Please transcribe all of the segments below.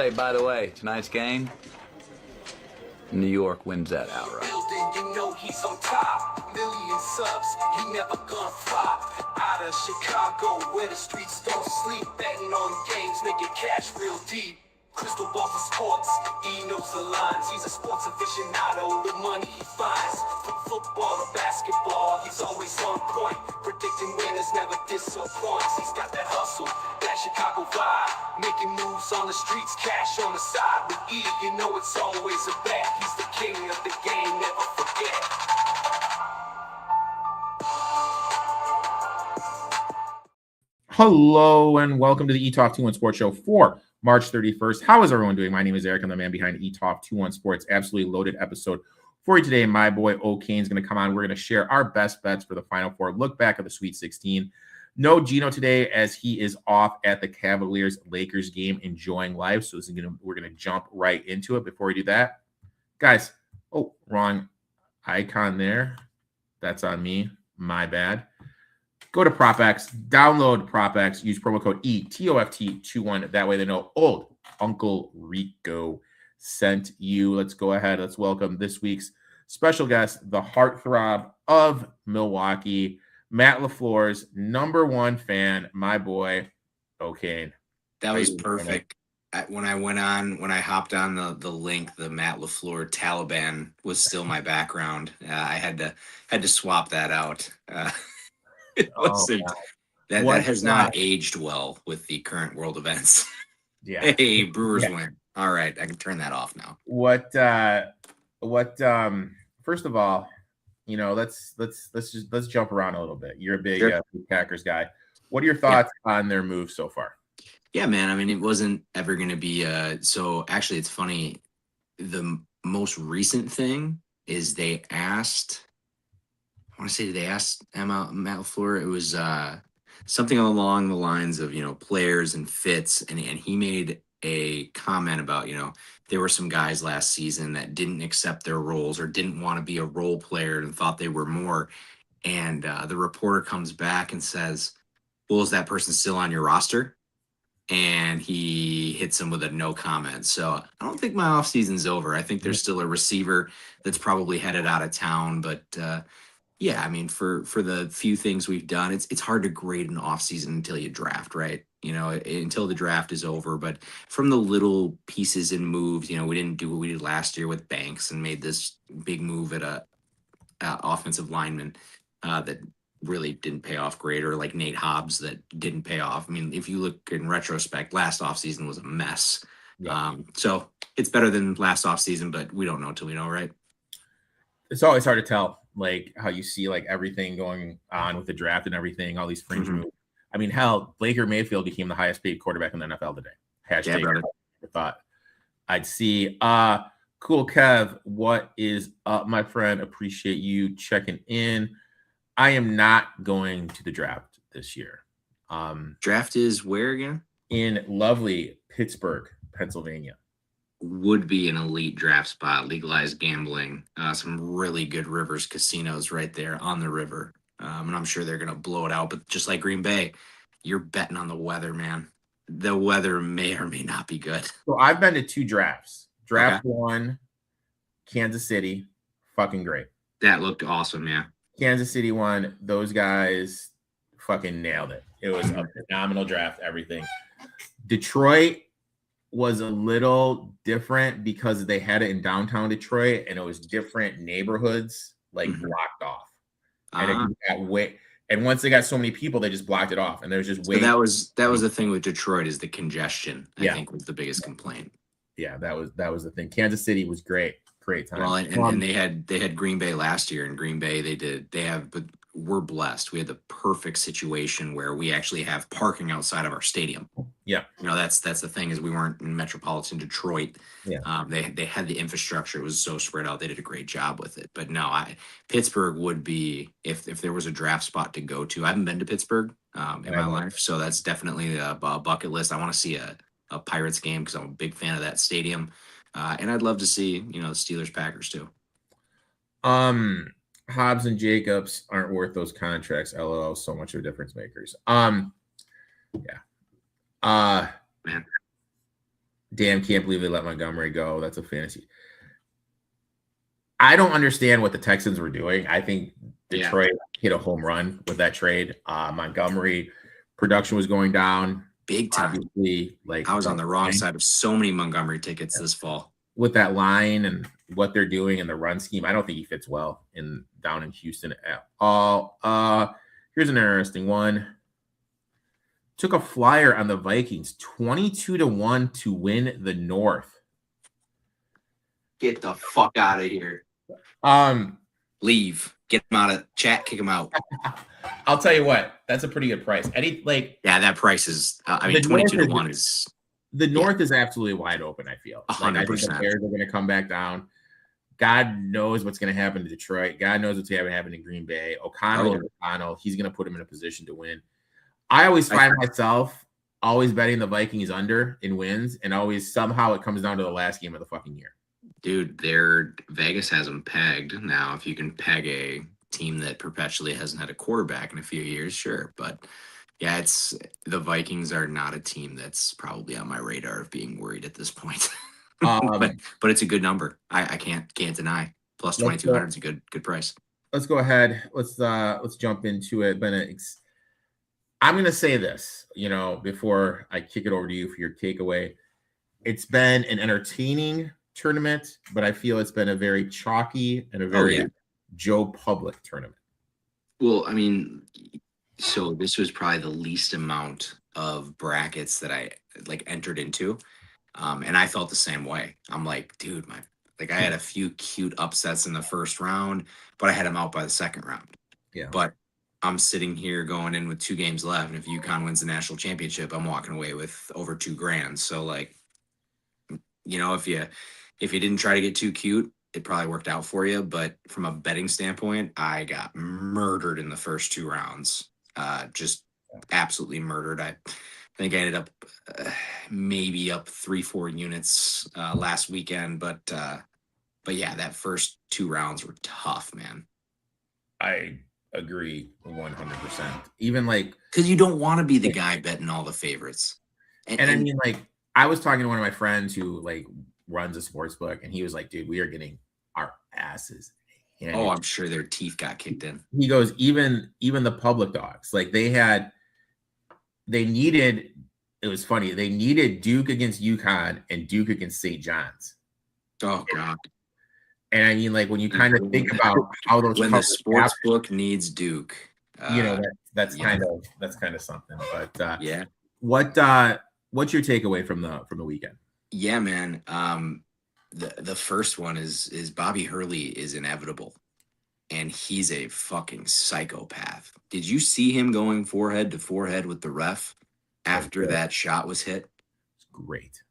Hey, by the way, tonight's game, New York wins that outright. You know he's on top. Million subs, he never gonna flop. Out of Chicago, where the streets don't sleep. Betting on games, making cash real deep. Crystal ball for sports, he knows the lines. He's a sports aficionado, the money he finds. From football to basketball, he's always on point. Predicting winners never disappoints. He's got that hustle, that Chicago vibe. Making moves on the streets, cash on the side. With E, you know it's always a bet. He's the king of the game, never forget. Hello and welcome to the Etoft21sports Show for March 31st. How is everyone doing? My name is Erik. I'm the man behind Etoft21sports. Absolutely loaded episode for you today. My boy Okane is going to come on. We're going to share our best bets for the Final Four. Look back at the Sweet 16. No Gino today as he is off at the Cavaliers-Lakers game enjoying life. So we're going to jump right into it. Before we do that, guys, wrong icon there. That's on me. My bad. Go to ProphetX, download ProphetX, use promo code ETOFT21. That way they know old Uncle Rico sent you. Let's go ahead. Let's welcome this week's special guest, the heartthrob of Milwaukee, Matt LaFleur's number one fan, my boy, Okane. That was perfect. When I hopped on the link, the Matt LaFleur Taliban was still my background. I had to swap that out. That has not aged well with the current world events. Yeah. Hey, Brewers win. All right, I can turn that off now. First of all, let's jump around a little bit. You're a big Packers guy. What are your thoughts on their move so far? Yeah, man. I mean, it wasn't ever going to be so actually it's funny. The most recent thing is they asked Matt LaFleur. It was something along the lines of, players and fits. And he made a comment about, there were some guys last season that didn't accept their roles or didn't want to be a role player and thought they were more. And the reporter comes back and says, well, is that person still on your roster? And he hits him with a no comment. So I don't think my offseason's over. I think there's still a receiver that's probably headed out of town, but yeah, I mean, for the few things we've done, it's hard to grade an offseason until you draft, right? Until the draft is over. But from the little pieces and moves, we didn't do what we did last year with Banks and made this big move at a offensive lineman that really didn't pay off great, or like Nate Hobbs that didn't pay off. I mean, if you look in retrospect, last offseason was a mess. Yeah. So it's better than last offseason, but we don't know until we know, right? It's always hard to tell, like how you see like everything going on with the draft and everything, all these fringe moves. I mean, hell, Baker Mayfield became the highest paid quarterback in the NFL today. Hashtag I thought I'd see. Cool, Kev. What is up, my friend? Appreciate you checking in. I am not going to the draft this year. Draft is where again? In lovely Pittsburgh, Pennsylvania. Would be an elite draft spot, legalized gambling, some really good Rivers casinos right there on the river. And I'm sure they're going to blow it out. But just like Green Bay, you're betting on the weather, man. The weather may or may not be good. So I've been to two drafts. Draft one, Kansas City, fucking great. That looked awesome, yeah. Kansas City one, those guys fucking nailed it. It was a phenomenal draft, everything. Detroit was a little different because they had it in downtown Detroit and it was different neighborhoods blocked off. And once they got so many people, they just blocked it off. And there's just way. So that was the thing with Detroit is the congestion. I think was the biggest complaint. Yeah, that was the thing. Kansas City was great time. Well, and they had Green Bay last year, and Green Bay but we're blessed. We had the perfect situation where we actually have parking outside of our stadium. Yeah. That's the thing is we weren't in metropolitan Detroit. Yeah. They had the infrastructure. It was so spread out. They did a great job with it. But no, Pittsburgh would be, if there was a draft spot to go to. I haven't been to Pittsburgh in my life. So that's definitely a bucket list. I want to see a Pirates game because I'm a big fan of that stadium. And I'd love to see, the Steelers Packers too. Hobbs and Jacobs aren't worth those contracts. LOL, so much of difference makers. Man. Damn, can't believe they let Montgomery go. That's a fantasy. I don't understand what the Texans were doing. I think Detroit hit a home run with that trade. Montgomery production was going down big time. Obviously, like I was on the wrong side of so many Montgomery tickets this fall. With that line and what they're doing in the run scheme, I don't think he fits well down in Houston at all. Here's an interesting one. Took a flyer on the Vikings, 22-1 to win the North. Get the fuck out of here. Leave. Get him out of chat. Kick him out. I'll tell you what. That's a pretty good price. That price is. 22-1 is. The North is absolutely wide open. I feel 100%. I think the Bears are going to come back down. God knows what's going to happen to Detroit. God knows what's going to happen in Green Bay. O'Connell. He's going to put him in a position to win. I always find myself always betting the Vikings under in wins, and always somehow it comes down to the last game of the fucking year. Dude, Vegas has them pegged. Now, if you can peg a team that perpetually hasn't had a quarterback in a few years, sure. But yeah, the Vikings are not a team that's probably on my radar of being worried at this point. But it's a good number. I can't deny. Plus 2,200 is a good price. Let's go ahead. Let's jump into it. I'm going to say this, before I kick it over to you for your takeaway. It's been an entertaining tournament, but I feel it's been a very chalky and a very Joe Public tournament. Well, so this was probably the least amount of brackets that I entered into. And I felt the same way. I'm like, dude, I had a few cute upsets in the first round, but I had them out by the second round. Yeah. But I'm sitting here going in with 2 games left, and if UConn wins the national championship, I'm walking away with over $2,000. So if you didn't try to get too cute, it probably worked out for you. But from a betting standpoint, I got murdered in the first 2 rounds. Just absolutely murdered. I think I ended up maybe up 3-4 units last weekend. But yeah, that first 2 rounds were tough, man. I agree 100%. Even because you don't want to be the guy betting all the favorites. And I was talking to one of my friends who runs a sports book, and he was like, dude, we are getting our asses handed. Oh, I'm sure their teeth got kicked in. He goes, even the public dogs, it was funny. They needed Duke against UConn and Duke against St. John's. Oh God. And when you kind of think about how those when the sports book needs Duke, that's kind of something. But yeah, what's your takeaway from the weekend? Yeah, man. The first one is Bobby Hurley is inevitable, and he's a fucking psychopath. Did you see him going forehead to forehead with the ref after that shot was hit? It's great.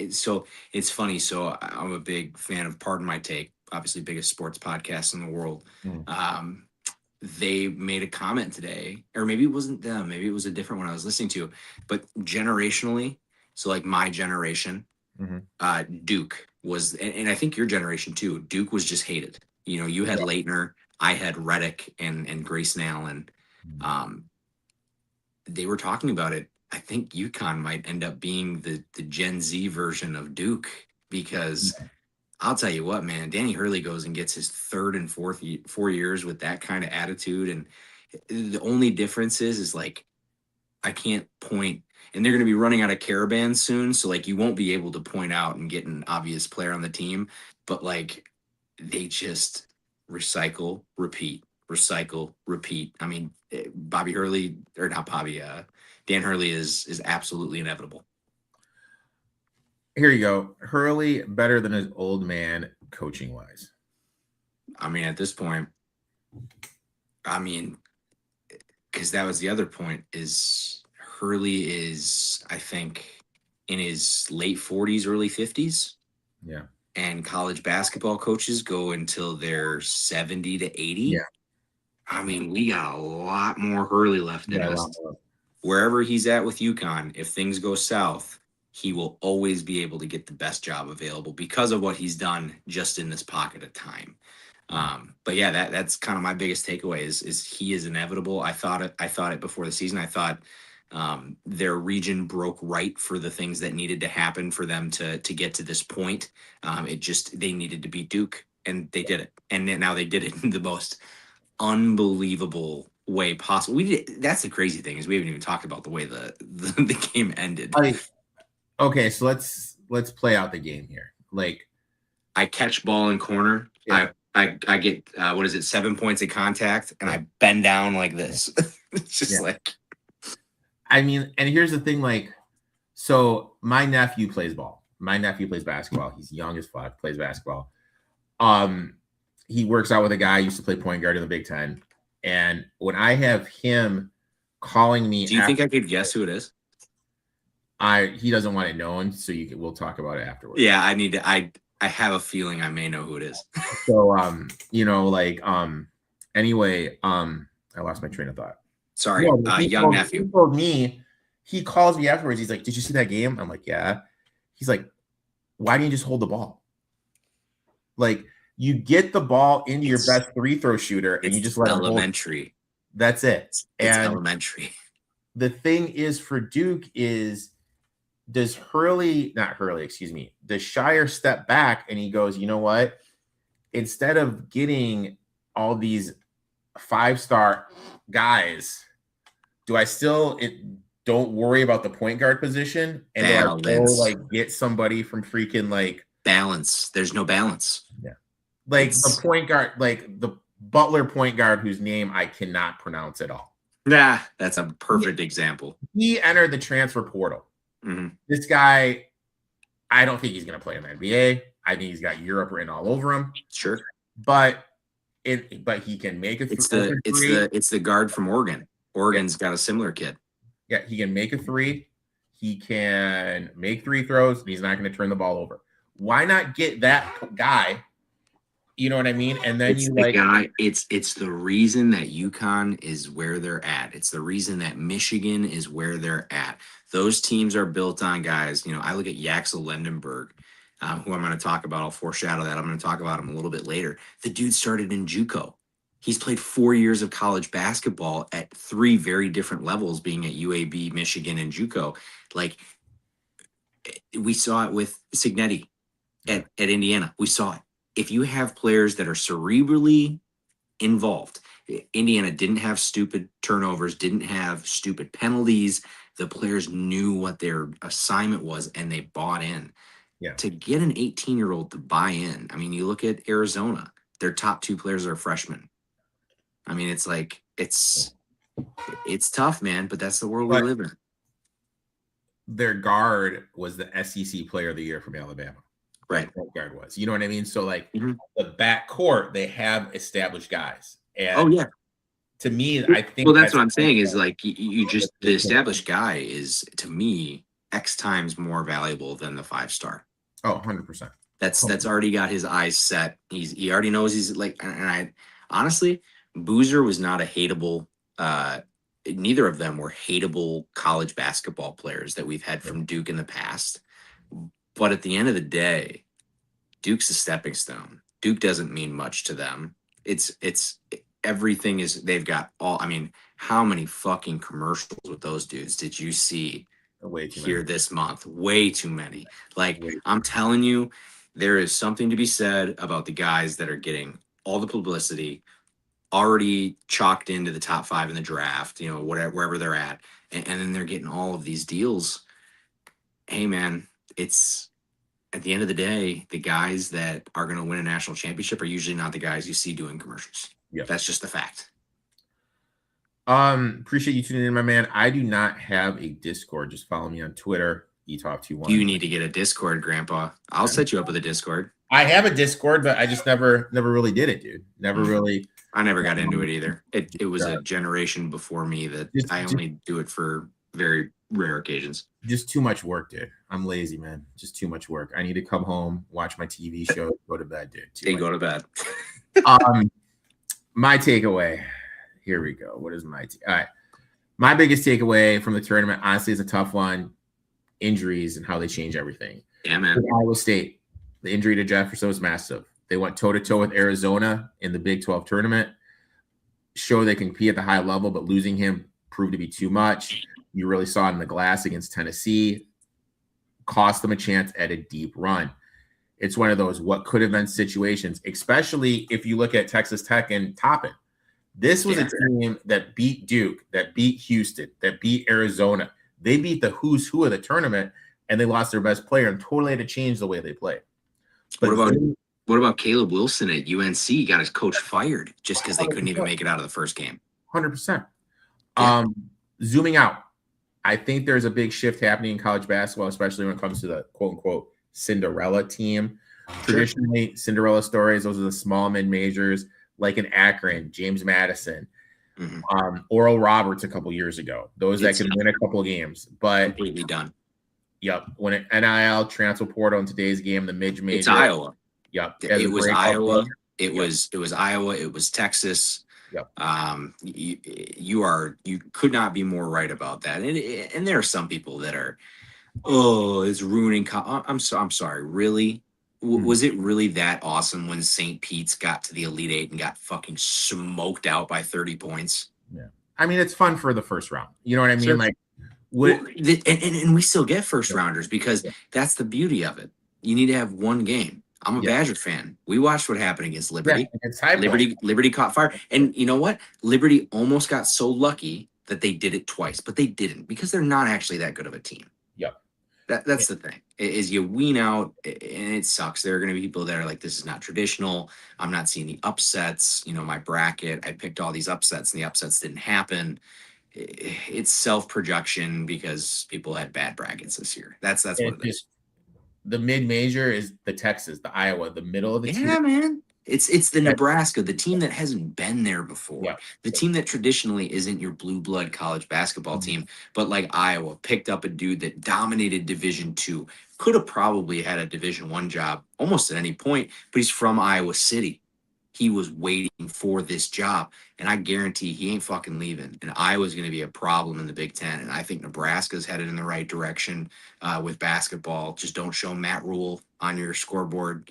It's funny. So I'm a big fan of Pardon My Take, obviously biggest sports podcast in the world. They made a comment today, or maybe it wasn't them, maybe it was a different one I was listening to, but generationally, so my generation, Duke was, and I think your generation too, Duke was just hated. You had Leitner, I had Reddick and Grayson Allen. They were talking about it. I think UConn might end up being the Gen Z version of Duke, because I'll tell you what, man, Danny Hurley goes and gets his 3rd and 4 years with that kind of attitude. And the only difference is I can't point, and they're going to be running out of caravans soon. So you won't be able to point out and get an obvious player on the team, but they just recycle, repeat. Bobby Hurley, or not Bobby, Dan Hurley is absolutely inevitable. Here you go. Hurley better than his old man coaching wise. At this point, because that was the other point, is Hurley is, I think, in his late 40s, early 50s. Yeah. And college basketball coaches go until they're 70 to 80. Yeah. We got a lot more Hurley left in us. Wherever he's at with UConn, if things go south, he will always be able to get the best job available because of what he's done just in this pocket of time. But yeah, that's kind of my biggest takeaway is he is inevitable. I thought it before the season. I thought Their region broke right for the things that needed to happen for them to get to this point. They needed to beat Duke, and they did it. And now they did it in the most unbelievable way possible. That's the crazy thing, is we haven't even talked about the way the game ended. Okay, so let's play out the game here. Like, I catch ball in corner. Yeah. I get 7 points of contact, and I bend down like this. It's just like, I mean, and here's the thing, like, so my nephew plays ball. My nephew plays basketball. He's young as fuck, plays basketball. He works out with a guy who used to play point guard in the Big Ten. And when I have him calling me, do you think I could guess who it is? He doesn't want it known, so we'll talk about it afterwards. Yeah, I need to. I have a feeling I may know who it is. So anyway, I lost my train of thought. Sorry, young nephew. He told me, he calls me afterwards. He's like, "Did you see that game?" I'm like, "Yeah." He's like, "Why didn't you just hold the ball? Like, you get the ball into your best free throw shooter, and you just let elementary. That's it. It's elementary." The thing is, for Duke is, does Shire step back and he goes, you know what? Instead of getting all these 5-star guys, do I don't worry about the point guard position, and get somebody from freaking like balance? There's no balance. Yeah. Like the point guard, like the Butler point guard whose name I cannot pronounce at all. Nah, that's a perfect example. He entered the transfer portal. Mm-hmm. This guy, I don't think he's going to play in the NBA. I think he's got Europe written all over him. Sure, but he can make it. It's the guard from Oregon. Oregon's got a similar kid. Yeah, he can make a three. He can make 3 throws. And he's not going to turn the ball over. Why not get that guy? You know what I mean? And then it's the reason that UConn is where they're at. It's the reason that Michigan is where they're at. Those teams are built on guys. You know, I look at Yaxel Lendenberg, who I'm going to talk about. I'll foreshadow that. I'm going to talk about him a little bit later. The dude started in JUCO. He's played 4 years of college basketball at 3 very different levels, being at UAB, Michigan, and JUCO. Like, we saw it with Signetti at Indiana. We saw it. If you have players that are cerebrally involved, Indiana didn't have stupid turnovers, didn't have stupid penalties. The players knew what their assignment was, and they bought in. Yeah. To get an 18-year-old to buy in, I mean, you look at Arizona, their top 2 players are freshmen. I mean, it's like, it's tough, man, but that's the world we live in. Their guard was the SEC player of the year from Alabama. Right. Point guard was. You know what I mean? So, like, the back court, they have established guys. And oh, yeah. To me, I think. Well, that's what I'm saying is, like, the established guy is, to me, X times more valuable than the 5-star. Oh, 100%. That's already got his eyes set. He already knows he's like, and I honestly, Boozer was not a hateable. Neither of them were hateable college basketball players that we've had from Duke in the past. But at the end of the day, Duke's a stepping stone. Duke doesn't mean much to them. It's everything is, they've got all, I mean, how many fucking commercials with those dudes did you see here this month? Way too many. Like, I'm telling you, there is something to be said about the guys that are getting all the publicity, already chalked into the top 5 in the draft, you know, wherever they're at. And then they're getting all of these deals. Hey, man, it's, at the end of the day, the guys that are going to win a national championship are usually not the guys you see doing commercials. Yeah, that's just the fact. Appreciate you tuning in, my man. I do not have a Discord. Just follow me on Twitter, Etoft21. You need to get a Discord, Grandpa. I'll set you up with a Discord. I have a Discord, but I just never really did it, dude. Never really. I never got into it either. It was a generation before me that I only do it for very rare occasions. Just too much work, dude. I'm lazy, man. Just too much work. I need to come home, watch my TV show, go to bed, dude. Go to bed. My takeaway. Here we go. What is my all right? My biggest takeaway from the tournament, honestly, is a tough one. Injuries and how they change everything. Yeah, man. Iowa State, the injury to Jefferson was massive. They went toe-to-toe with Arizona in the Big 12 tournament. Show they can compete at the high level, but losing him proved to be too much. You really saw it in the glass against Tennessee. Cost them a chance at a deep run. It's one of those what could have been situations, especially if you look at Texas Tech and Toppin. This was a team that beat Duke, that beat Houston, that beat Arizona. They beat the who's who of the tournament, and they lost their best player and totally had to change the way they played. But what about Caleb Wilson at UNC? Got his coach fired just because they couldn't even make it out of the first game. 100%. Zooming out, I think there's a big shift happening in college basketball, especially when it comes to the quote-unquote Cinderella team. Traditionally, Cinderella stories, those are the small mid-majors, like in Akron, James Madison, Oral Roberts a couple years ago. Those that can win a couple of games. But completely done. Yep. When it NIL, transfer portal in today's game, the mid-major. It's Iowa. Yep. It was Iowa. It was Iowa. It was Texas. Yep. You could not be more right about that. And there are some people that are, it's ruining. I'm sorry. Really? Was it really that awesome when St. Pete's got to the Elite Eight and got fucking smoked out by 30 points? Yeah. I mean, it's fun for the first round. You know what I mean? Sure. Like, and we still get first rounders because that's the beauty of it. You need to have one game. I'm a Badger fan. We watched what happened against Liberty. Liberty caught fire. And you know what? Liberty almost got so lucky that they did it twice, but they didn't because they're not actually that good of a team. Yep. That's the thing, is you wean out, and it sucks. There are going to be people that are like, this is not traditional. I'm not seeing the upsets. You know, my bracket, I picked all these upsets, and the upsets didn't happen. It's self-projection because people had bad brackets this year. That's what it is. The mid-major is the Texas, the Iowa, the middle of the team. Yeah, man. It's the Nebraska, the team that hasn't been there before. Yeah. The team that traditionally isn't your blue blood college basketball team, but like Iowa picked up a dude that dominated Division II, could have probably had a Division I job almost at any point, but he's from Iowa City. He was waiting for this job, and I guarantee he ain't fucking leaving. And Iowa's going to be a problem in the Big Ten, and I think Nebraska's headed in the right direction with basketball. Just don't show Matt Rule on your scoreboard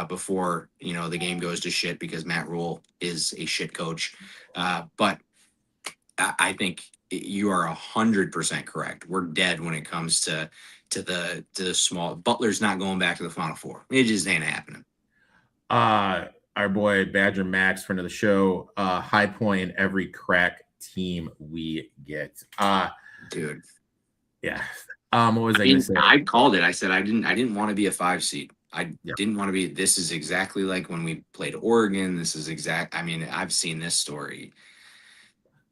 before the game goes to shit, because Matt Rule is a shit coach. But I think you are 100% correct. We're dead when it comes to the small. Butler's not going back to the Final Four. It just ain't happening. Our boy Badger Max, friend of the show, high point in every crack team we get. Dude. Yeah. What was I gonna say? I called it. I said I didn't want to be a 5 seed. I didn't want to be. This is exactly like when we played Oregon. This is I've seen this story.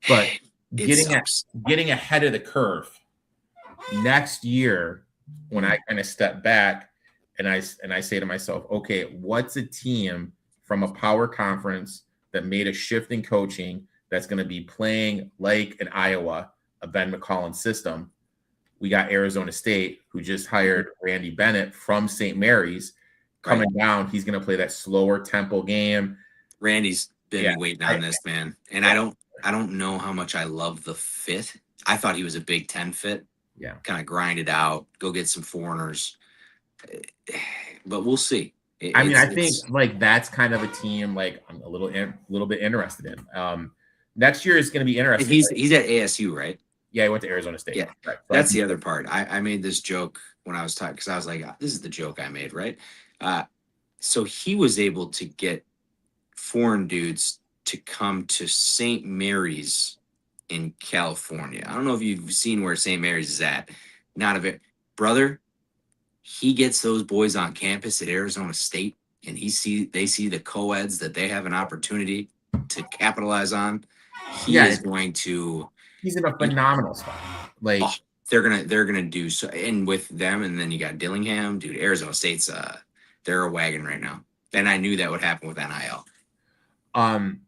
But getting ahead of the curve next year, when I kind of step back and I say to myself, okay, what's a team from a power conference that made a shift in coaching that's going to be playing like an Iowa, a Ben McCollum system? We got Arizona State, who just hired Randy Bennett from St. Mary's, coming down. He's going to play that slower tempo game. Randy's been waiting on this, man. And I don't know how much I love the fit. I thought he was a Big Ten fit. Yeah. Kind of grind it out, go get some foreigners. But we'll see. I think like that's kind of a team like I'm a little bit interested in. Next year is going to be interesting. He's at ASU, right? Yeah, he went to Arizona State. Yeah, right. That's the other part. I made this joke when I was talking, because I was like, this is the joke I made, right? So he was able to get foreign dudes to come to St. Mary's in California. I don't know if you've seen where St. Mary's is at. Not of it. Brother, he gets those boys on campus at Arizona State, and they see the co-eds that they have an opportunity to capitalize on. He's in a phenomenal spot. Like they're gonna do so, and with them, and then you got Dillingham, dude. Arizona State's they're a wagon right now, and I knew that would happen with NIL.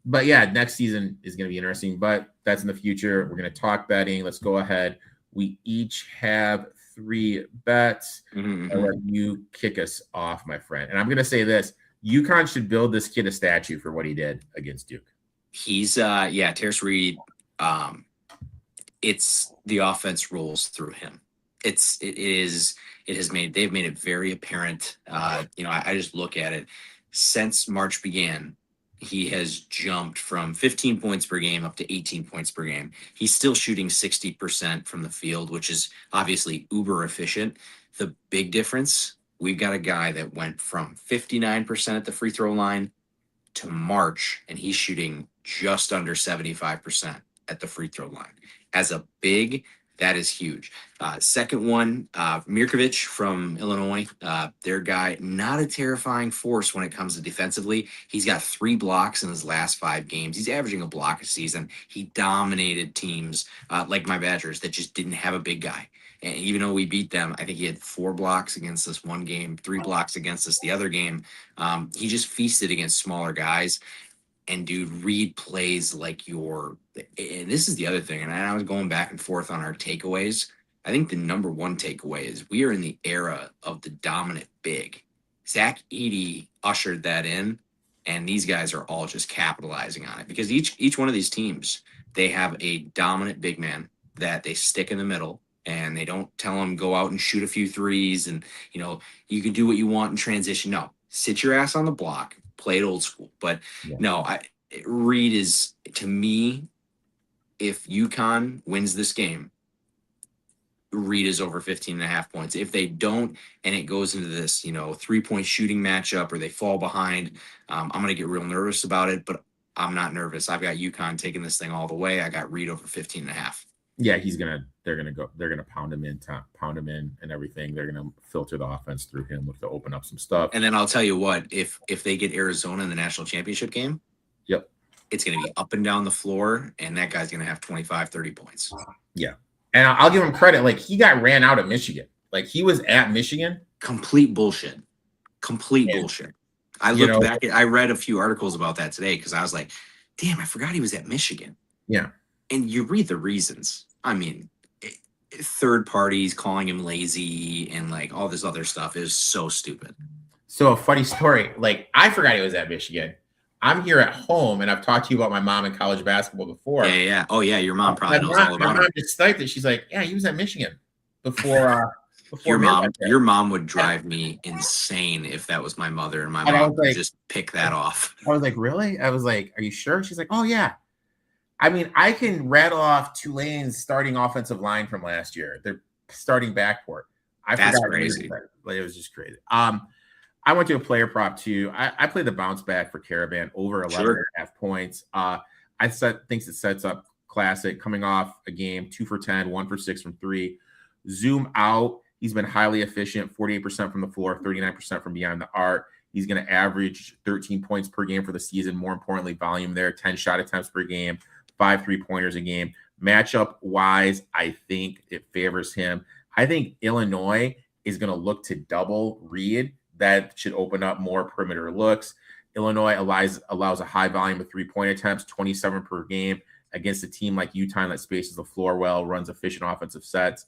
But yeah, next season is gonna be interesting, but that's in the future. We're gonna talk betting. Let's go ahead. We each have 3 bets. I'll let you kick us off, my friend. And I'm gonna say this: UConn should build this kid a statue for what he did against Duke. He's Terrace Reed. It's the offense rolls through him. They've made it very apparent. I just look at it since March began. he has jumped from 15 points per game up to 18 points per game. He's still shooting 60% from the field, which is obviously uber efficient. The big difference, we've got a guy that went from 59% at the free throw line to March, and he's shooting just under 75% at the free throw line. As a big, that is huge. Second one, Mirkovic from Illinois. Their guy, not a terrifying force when it comes to defensively. He's got 3 blocks in his last 5 games. He's averaging a block a season. He dominated teams like my Badgers that just didn't have a big guy. And even though we beat them, I think he had 4 blocks against us one game, 3 blocks against us the other game. He just feasted against smaller guys. And dude, Reed plays like and this is the other thing. And I was going back and forth on our takeaways. I think the number one takeaway is we are in the era of the dominant big. Zach Edey ushered that in, and these guys are all just capitalizing on it because each one of these teams, they have a dominant big man that they stick in the middle, and they don't tell them go out and shoot a few threes and you can do what you want in transition. No, sit your ass on the block. Played old school, but no, Reed is, to me, if UConn wins this game, Reed is over 15.5 points. If they don't, and it goes into this, 3-point shooting matchup or they fall behind, I'm going to get real nervous about it, but I'm not nervous. I've got UConn taking this thing all the way. I got Reed over 15.5. Yeah, they're gonna pound him in and everything. They're gonna filter the offense through him, look to open up some stuff. And then I'll tell you what, if they get Arizona in the national championship game, yep, it's gonna be up and down the floor, and that guy's gonna have 25, 30 points. Yeah. And I'll give him credit. Like, he got ran out of Michigan. Like, he was at Michigan. Complete bullshit. Bullshit. I looked back I read a few articles about that today because I was like, damn, I forgot he was at Michigan. Yeah. And you read the reasons. I mean, third parties calling him lazy and like all this other stuff is so stupid. So a funny story, like, I forgot he was at Michigan. I'm here at home, and I've talked to you about my mom in college basketball before. Yeah. Oh, yeah, your mom probably knows all about it. My mom just sniped it. She's like, yeah, he was at Michigan before your mom would drive me insane if that was my mother, and my mom would just pick that off. I was like, really? I was like, are you sure? She's like, oh, yeah. I mean, I can rattle off Tulane's starting offensive line from last year. Their starting backcourt. That's crazy. Like, it was just crazy. I went to a player prop too. I played the bounce back for Caravan over 11.5 points. I think it sets up Classic coming off a game 2 for 10, 1 for 6 from 3. Zoom out. He's been highly efficient, 48% from the floor, 39% from beyond the arc. He's going to average 13 points per game for the season. More importantly, volume there, 10 shot attempts per game, 5 3-pointers a game. Matchup wise, I think it favors him. I think Illinois is going to look to double Reed. That should open up more perimeter looks. Illinois allows a high volume of 3-point attempts, 27 per game, against a team like Utah that spaces the floor well, runs efficient offensive sets.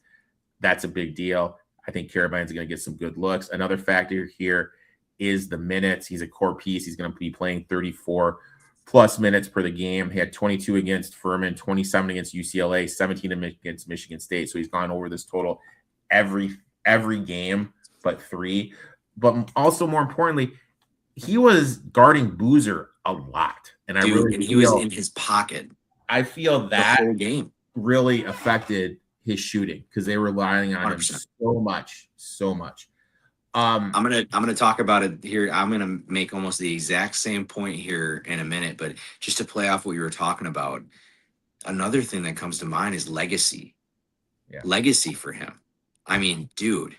That's a big deal. I think Caravan's going to get some good looks. Another factor here is the minutes. He's a core piece. He's going to be playing 34 plus minutes per the game. He had 22 against Furman, 27 against UCLA, 17 against Michigan State. So he's gone over this total every game but 3. But also, more importantly, he was guarding Boozer a lot. And he was in his pocket. I feel that the whole game really affected his shooting because they were relying on 100%. Him so much. I'm gonna talk about it here. I'm gonna make almost the exact same point here in a minute, but just to play off what you were talking about, another thing that comes to mind is legacy. Yeah. Legacy for him. I mean, dude,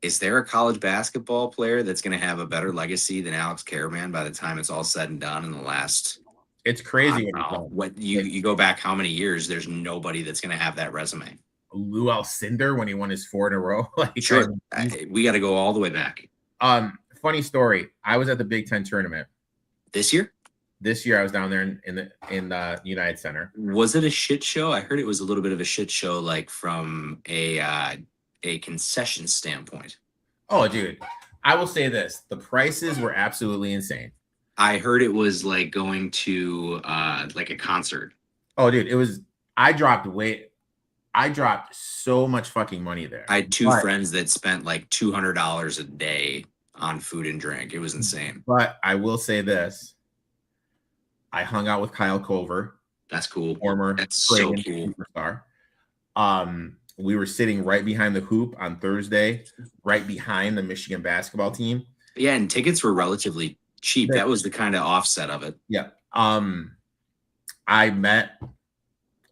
is there a college basketball player that's going to have a better legacy than Alex Caravan by the time it's all said and done in the last? It's crazy. What you go back how many years? There's nobody that's going to have that resume. Lou Alcindor when he won his 4 in a row. Sure, we got to go all the way back. Funny story. I was at the Big Ten tournament this year. This year I was down there in the United Center. Was it a shit show? I heard it was a little bit of a shit show, like from a concession standpoint. Oh, dude, I will say this: the prices were absolutely insane. I heard it was like going to like a concert. Oh, dude, it was. I dropped so much fucking money there. I had 2 friends that spent like $200 a day on food and drink. It was insane. But I will say this: I hung out with Kyle Culver, That's cool. former That's so Reagan cool. superstar. We were sitting right behind the hoop on Thursday, right behind the Michigan basketball team. Yeah, and tickets were relatively cheap. That was the kind of offset of it. Yeah. I met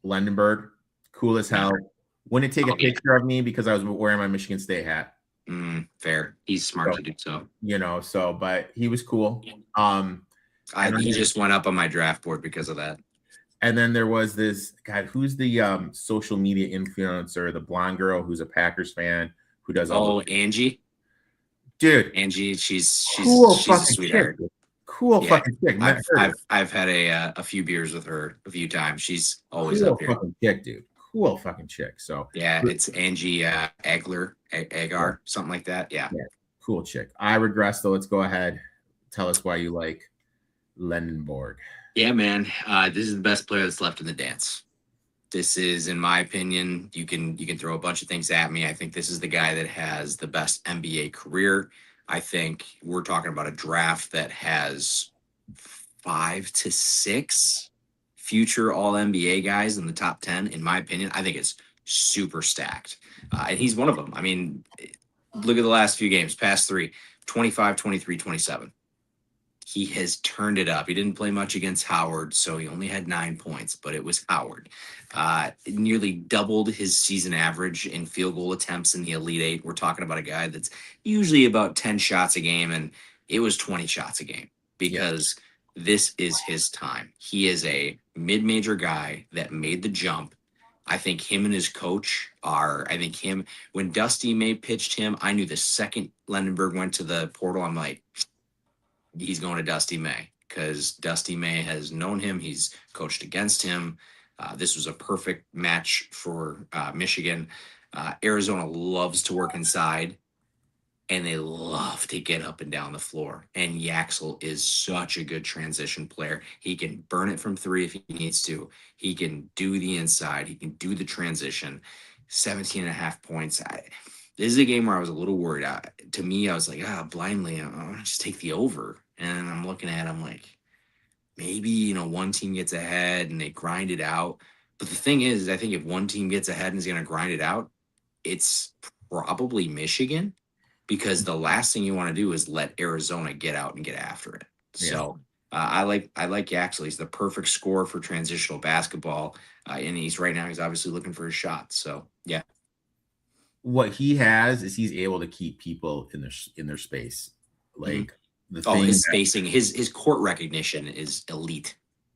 Lendenberg, cool as hell. Wouldn't take a picture of me because I was wearing my Michigan State hat. Fair. He's smart to do so. But he was cool. He just went up on my draft board because of that. And then there was this guy, who's the social media influencer, the blonde girl who's a Packers fan who does all. Angie. Dude, Angie, she's cool, she's a sweetheart. Cool fucking chick. I've had a few beers with her a few times. She's always cool up here. Fucking chick, dude. Cool fucking chick. So yeah, it's Angie Agar, something like that. Yeah, cool chick. I regress though. Let's go ahead. Tell us why you like Lendenborg. Yeah, man. This is the best player that's left in the dance. This is, in my opinion, you can throw a bunch of things at me. I think this is the guy that has the best NBA career. I think we're talking about a draft that has 5 to 6 future All-NBA guys in the top 10. In my opinion, I think it's super stacked. And he's one of them. I mean, look at the last few games, past 3, 25, 23, 27. He has turned it up. He didn't play much against Howard, so he only had 9 points, but it was Howard. Nearly doubled his season average in field goal attempts in the Elite Eight. We're talking about a guy that's usually about 10 shots a game, and it was 20 shots a game because this is his time. He is a mid-major guy that made the jump. I think him and his coach when Dusty May pitched him, I knew the second Lendenberg went to the portal, I'm like, he's going to Dusty May because Dusty May has known him. He's coached against him. This was a perfect match for Michigan. Arizona loves to work inside, and they love to get up and down the floor. And Yaxel is such a good transition player. He can burn it from 3 if he needs to. He can do the inside. He can do the transition. 17.5 points. This is a game where I was a little worried. To me, I was like, blindly, I'll just take the over. And I'm looking at him like, maybe, one team gets ahead and they grind it out. But the thing is, I think if one team gets ahead and is going to grind it out, it's probably Michigan, because the last thing you want to do is let Arizona get out and get after it. Yeah. So I like Yaxel. He's the perfect scorer for transitional basketball. And he's obviously looking for his shot. So, yeah. What he has is he's able to keep people in their space. Like his spacing, his court recognition is elite.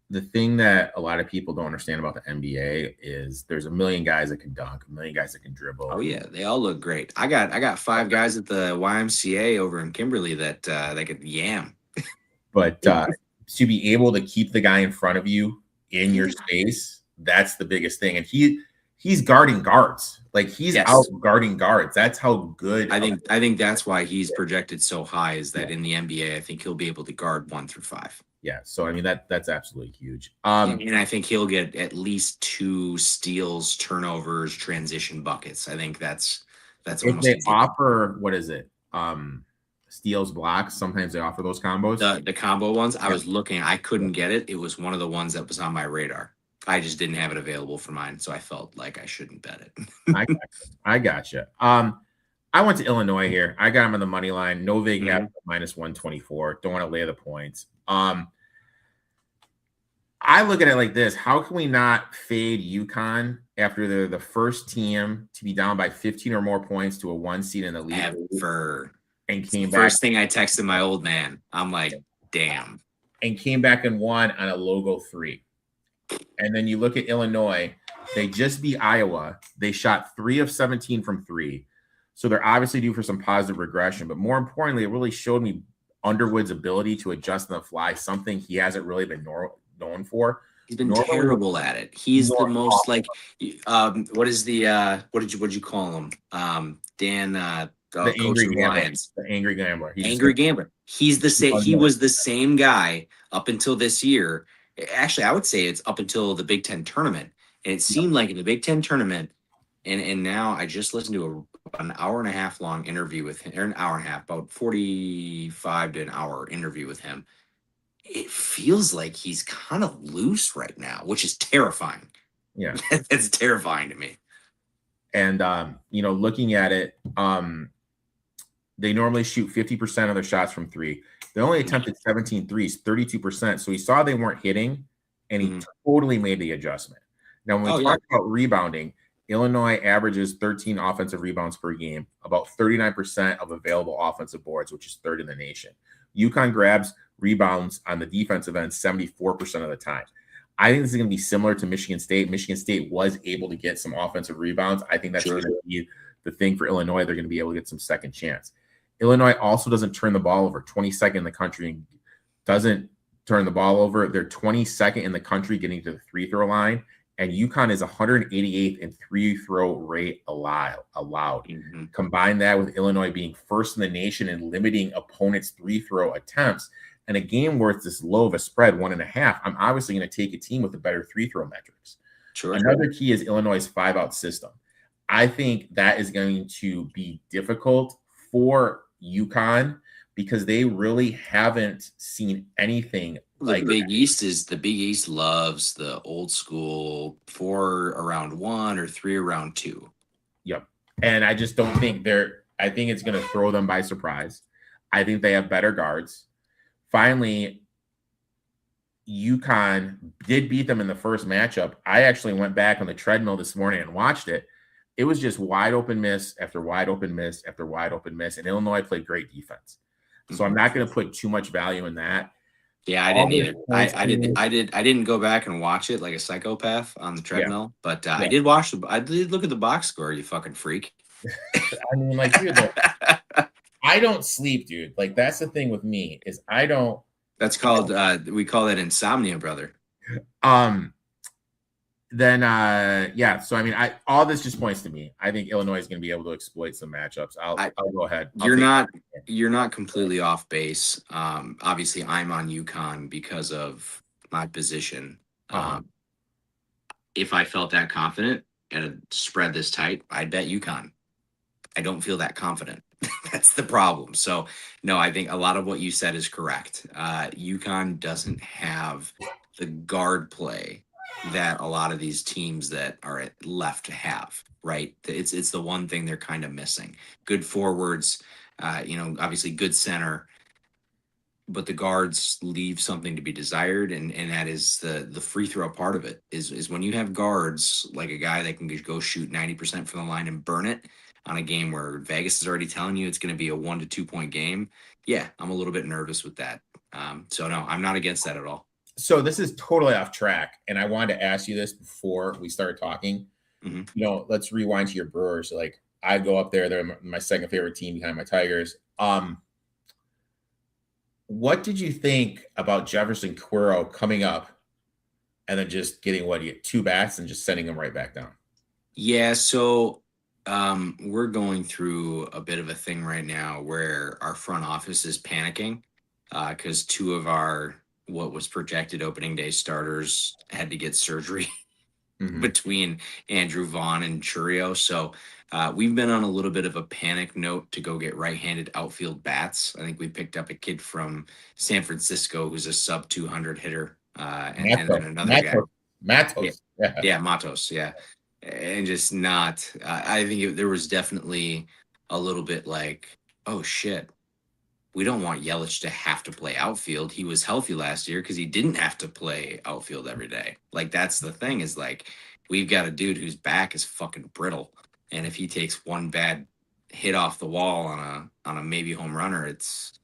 The thing that a lot of people don't understand about the NBA is there's a million guys that can dunk, a million guys that can dribble. Oh yeah, they all look great. I got 5 guys at the YMCA over in Kimberly that could yam. But to be able to keep the guy in front of you in your space, that's the biggest thing. And he's guarding guards. Like he's out guarding guards. That's how good. I think that's why he's projected so high, is that in the NBA, I think he'll be able to guard 1 through 5. Yeah. So, I mean, that's absolutely huge. And I think he'll get at least 2 steals, turnovers, transition buckets. I think that's if they offer, what is it? Steals, blocks. Sometimes they offer those combos. The combo ones. I was looking, I couldn't get it. It was one of the ones that was on my radar. I just didn't have it available for mine, so I felt like I shouldn't bet it. I gotcha. I went to Illinois here. I got him on the money line. No vig -, -124. Don't want to lay the points. I look at it like this: how can we not fade UConn after they're the first team to be down by 15 or more points to a 1 seed in the league ever? And came back. First thing I texted my old man, I'm like, damn. And came back and won on a logo 3. And then you look at Illinois, they just beat Iowa. They shot 3 of 17 from 3. So they're obviously due for some positive regression. But more importantly, it really showed me Underwood's ability to adjust on the fly, something he hasn't really been known for. He's been terrible at it. He's the most like, what is the, what did you call him? Dan, the angry gambler. The angry gambler. Angry gambler. He's the same. He was the same guy up until this year. Actually, I would say it's up until the Big Ten tournament. And it seemed like in the Big Ten tournament, and now I just listened to an hour and a half long interview with him, or an hour and a half, about 45 to an hour interview with him. it feels like he's kind of loose right now, which is terrifying. Yeah. It's terrifying to me. And, looking at it, they normally shoot 50% of their shots from three. They only attempted 17 threes, 32%. So he saw they weren't hitting, and he totally made the adjustment. Now, when we talk about rebounding, Illinois averages 13 offensive rebounds per game, about 39% of available offensive boards, which is third in the nation. UConn grabs rebounds on the defensive end 74% of the time. I think this is going to be similar to Michigan State. Michigan State was able to get some offensive rebounds. I think that's going to be the thing for Illinois. They're going to be able to get some second chance. Illinois also doesn't turn the ball over, 22nd in the country, and doesn't turn the ball over. They're 22nd in the country getting to the free throw line, and UConn is 188th in free throw rate allowed. Combine that with Illinois being first in the nation in limiting opponents' free throw attempts. In a game where it's this low of a spread, 1.5, I'm obviously going to take a team with the better free throw metrics. Another key is Illinois' 5-out system. I think that is going to be difficult for UConn because they really haven't seen anything like the Big East loves the old school 4 around 1 or 3 around 2. Yep. And I just don't think I think it's going to throw them by surprise. I think they have better guards. Finally, UConn did beat them in the first matchup. I actually went back on the treadmill this morning and watched it. It was just wide open miss after wide open miss after wide open miss, and Illinois played great defense. So I'm not going to put too much value in that. Yeah, I didn't either. I didn't go back and watch it like a psychopath on the treadmill, but I did watch I did look at the box score. You fucking freak. I mean, like, dude, I don't sleep, dude. Like, that's the thing with me is I don't. That's called we call that insomnia, brother. So I mean, all this just points to me. I think Illinois is going to be able to exploit some matchups. I'll go ahead. You're not completely off base. Obviously, I'm on UConn because of my position. If I felt that confident at a spread this tight, I'd bet UConn. I don't feel that confident. That's the problem. So, no, I think a lot of what you said is correct. UConn doesn't have the guard play that a lot of these teams that are left to have, right? It's the one thing they're kind of missing. Good forwards, obviously good center, but the guards leave something to be desired, and that is the free throw part of it is when you have guards like a guy that can go shoot 90% from the line and burn it on a game where Vegas is already telling you it's going to be a 1 to 2 point game. Yeah, I'm a little bit nervous with that. So no, I'm not against that at all. So this is totally off track, and I wanted to ask you this before we started talking. Let's rewind to your Brewers. Like, I go up there; they're my second favorite team behind my Tigers. What did you think about Jefferson Quero coming up and then just getting 2 bats and just sending them right back down? Yeah, so we're going through a bit of a thing right now where our front office is panicking because 2 of our what was projected opening day starters had to get surgery between Andrew Vaughn and Churio. So we've been on a little bit of a panic note to go get right-handed outfield bats. I think we picked up a kid from San Francisco who's a sub 200 hitter. And then another guy. Matos. Yeah, Matos. Yeah. And just not, I think there was definitely a little bit like, oh shit, we don't want Yelich to have to play outfield. He was healthy last year because he didn't have to play outfield every day. Like, that's the thing is, like, we've got a dude whose back is fucking brittle. And if he takes one bad hit off the wall on a maybe home runner, it's,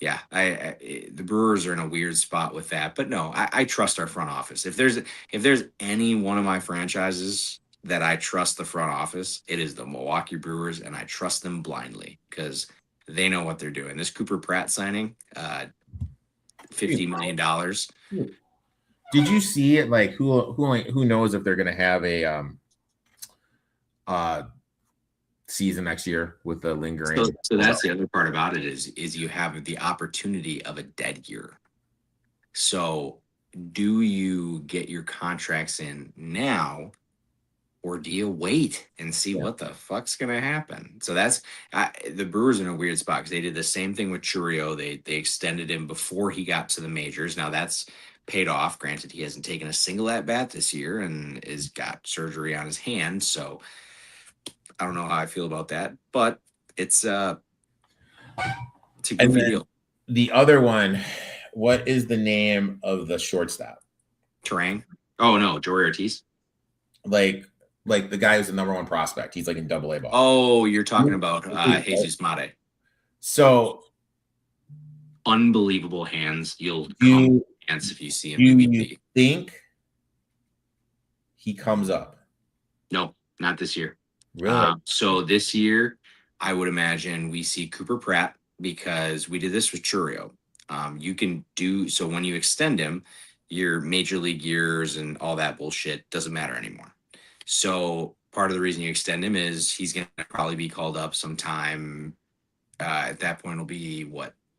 yeah, the Brewers are in a weird spot with that. But no, I trust our front office. If there's any one of my franchises that I trust the front office, it is the Milwaukee Brewers, and I trust them blindly because they know what they're doing. This Cooper Pratt signing, $50 million. Did you see it? Like, who knows if they're going to have a season next year with the lingering? So that's the other part about it is you have the opportunity of a dead year. So do you get your contracts in now, or do you wait and see what the fuck's gonna happen? So that's the Brewers in a weird spot because they did the same thing with Churio. They extended him before he got to the majors. Now that's paid off. Granted, he hasn't taken a single at bat this year and has got surgery on his hand. So I don't know how I feel about that, but it's a goofy deal. The other one, what is the name of the shortstop? Terang. Oh no, Jory Ortiz. Like the guy who's the number one prospect. He's like in AA ball. Oh, you're talking about Jesus Mate. So unbelievable hands. You'll come hands if you see him. Do you think he comes up? No, not this year. Really? So this year, I would imagine we see Cooper Pratt because we did this with Churio. You can do so when you extend him, your major league years and all that bullshit doesn't matter anymore. So part of the reason you extend him is he's going to probably be called up sometime. At that point, it'll be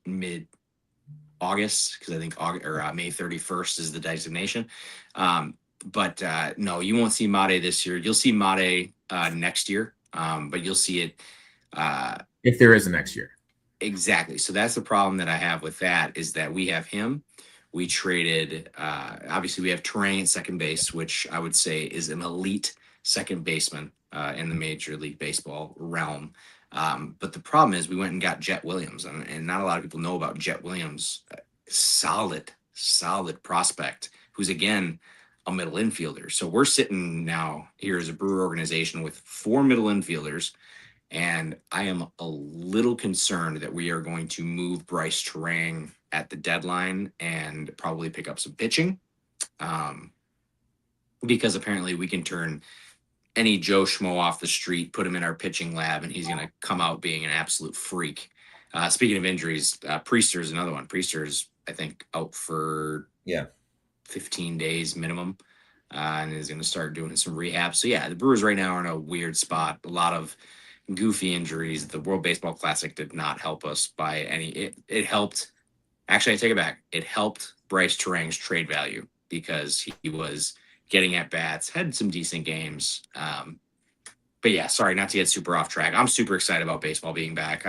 mid-August because I think May 31st is the designation. But no, you won't see Mate this year. You'll see Mate next year, but you'll see it if there is a next year. Exactly. So that's the problem that I have with that is that we have him. We traded, obviously we have Terang at second base, which I would say is an elite second baseman in the Major League Baseball realm. But the problem is we went and got Jet Williams, and not a lot of people know about Jet Williams. Solid prospect who's, again, a middle infielder. So we're sitting now here as a Brewer organization with 4 middle infielders, and I am a little concerned that we are going to move Bryce Terang at the deadline and probably pick up some pitching because apparently we can turn any Joe Schmo off the street, put him in our pitching lab, and he's going to come out being an absolute freak. Speaking of injuries, Priester is another one. Priester's, I think, out for 15 days minimum and is going to start doing some rehab. So, yeah, the Brewers right now are in a weird spot. A lot of goofy injuries. The World Baseball Classic did not help us by any. It helped. Actually, I take it back. It helped Bryce Terang's trade value because he was getting at bats, had some decent games. But yeah, sorry, not to get super off track. I'm super excited about baseball being back.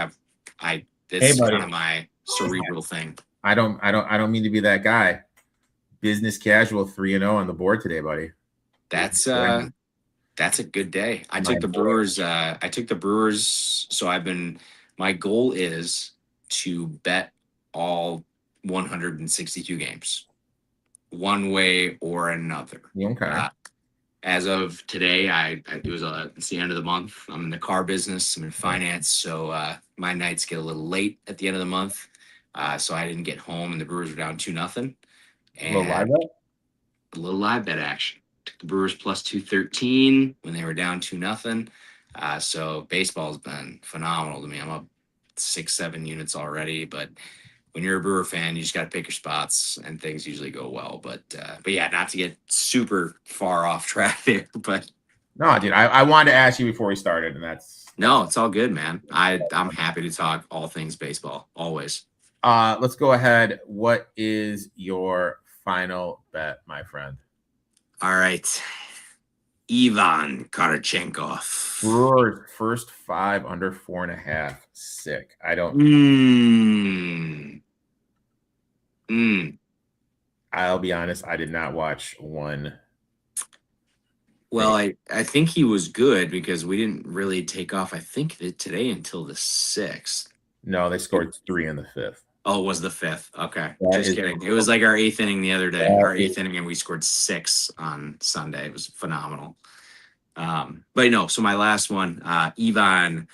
It's kind of my cerebral thing. I don't mean to be that guy. Business casual 3-0 on the board today, buddy. That's a good day. I took the Brewers. So my goal is to bet all 162 games one way or another. Okay. As of today, it's the end of the month. I'm in the car business. I'm in finance. So my nights get a little late at the end of the month. So I didn't get home and the Brewers were down 2-0. And a little live bet action. Took the Brewers plus 213 when they were down 2-0. So baseball's been phenomenal to me. I'm up 6-7 units already, but when you're a Brewer fan, you just got to pick your spots and things usually go well. But yeah, not to get super far off track there, but no, dude, I wanted to ask you before we started, and no, it's all good, man. I'm happy to talk all things baseball always. Let's go ahead. What is your final bet, my friend? All right. Ivan Karachenkov. Brewers first 5 under 4.5. Sick. I don't. I'll be honest. I did not watch one. Well, I think he was good because we didn't really take off. I think today until the 6th. No, they scored 3 in the 5th. Oh, it was the 5th. Okay. Just kidding. It was like our 8th inning the other day. Our 8th inning, and we scored 6 on Sunday. It was phenomenal. But no, so my last one, Ivan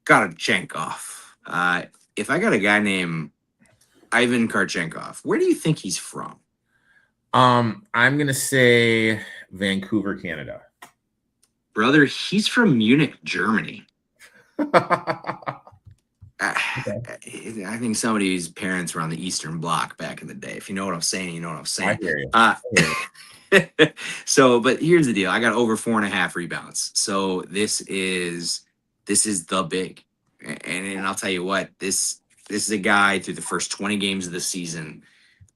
Karachenkov. If I got a guy named Ivan Karachenkov, where do you think he's from? I'm going to say Vancouver, Canada. Brother, he's from Munich, Germany. Okay. I think somebody's parents were on the Eastern Bloc back in the day. If you know what I'm saying, you know what I'm saying. I hear you. So, but here's the deal. I got over 4.5 rebounds. So this is the big. And I'll tell you what, this is a guy through the first 20 games of the season,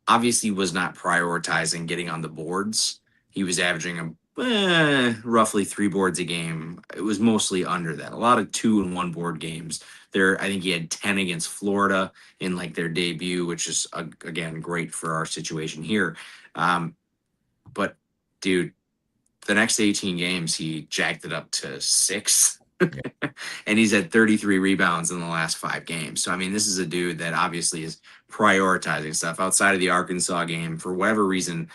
obviously was not prioritizing getting on the boards. He was averaging roughly 3 boards a game. It was mostly under that. A lot of 2 and 1 board games. I think he had 10 against Florida in like their debut, which is again great for our situation here. But dude, the next 18 games he jacked it up to 6. And he's had 33 rebounds in the last 5 games. So I mean, this is a dude that obviously is prioritizing stuff outside of the Arkansas game for whatever reason.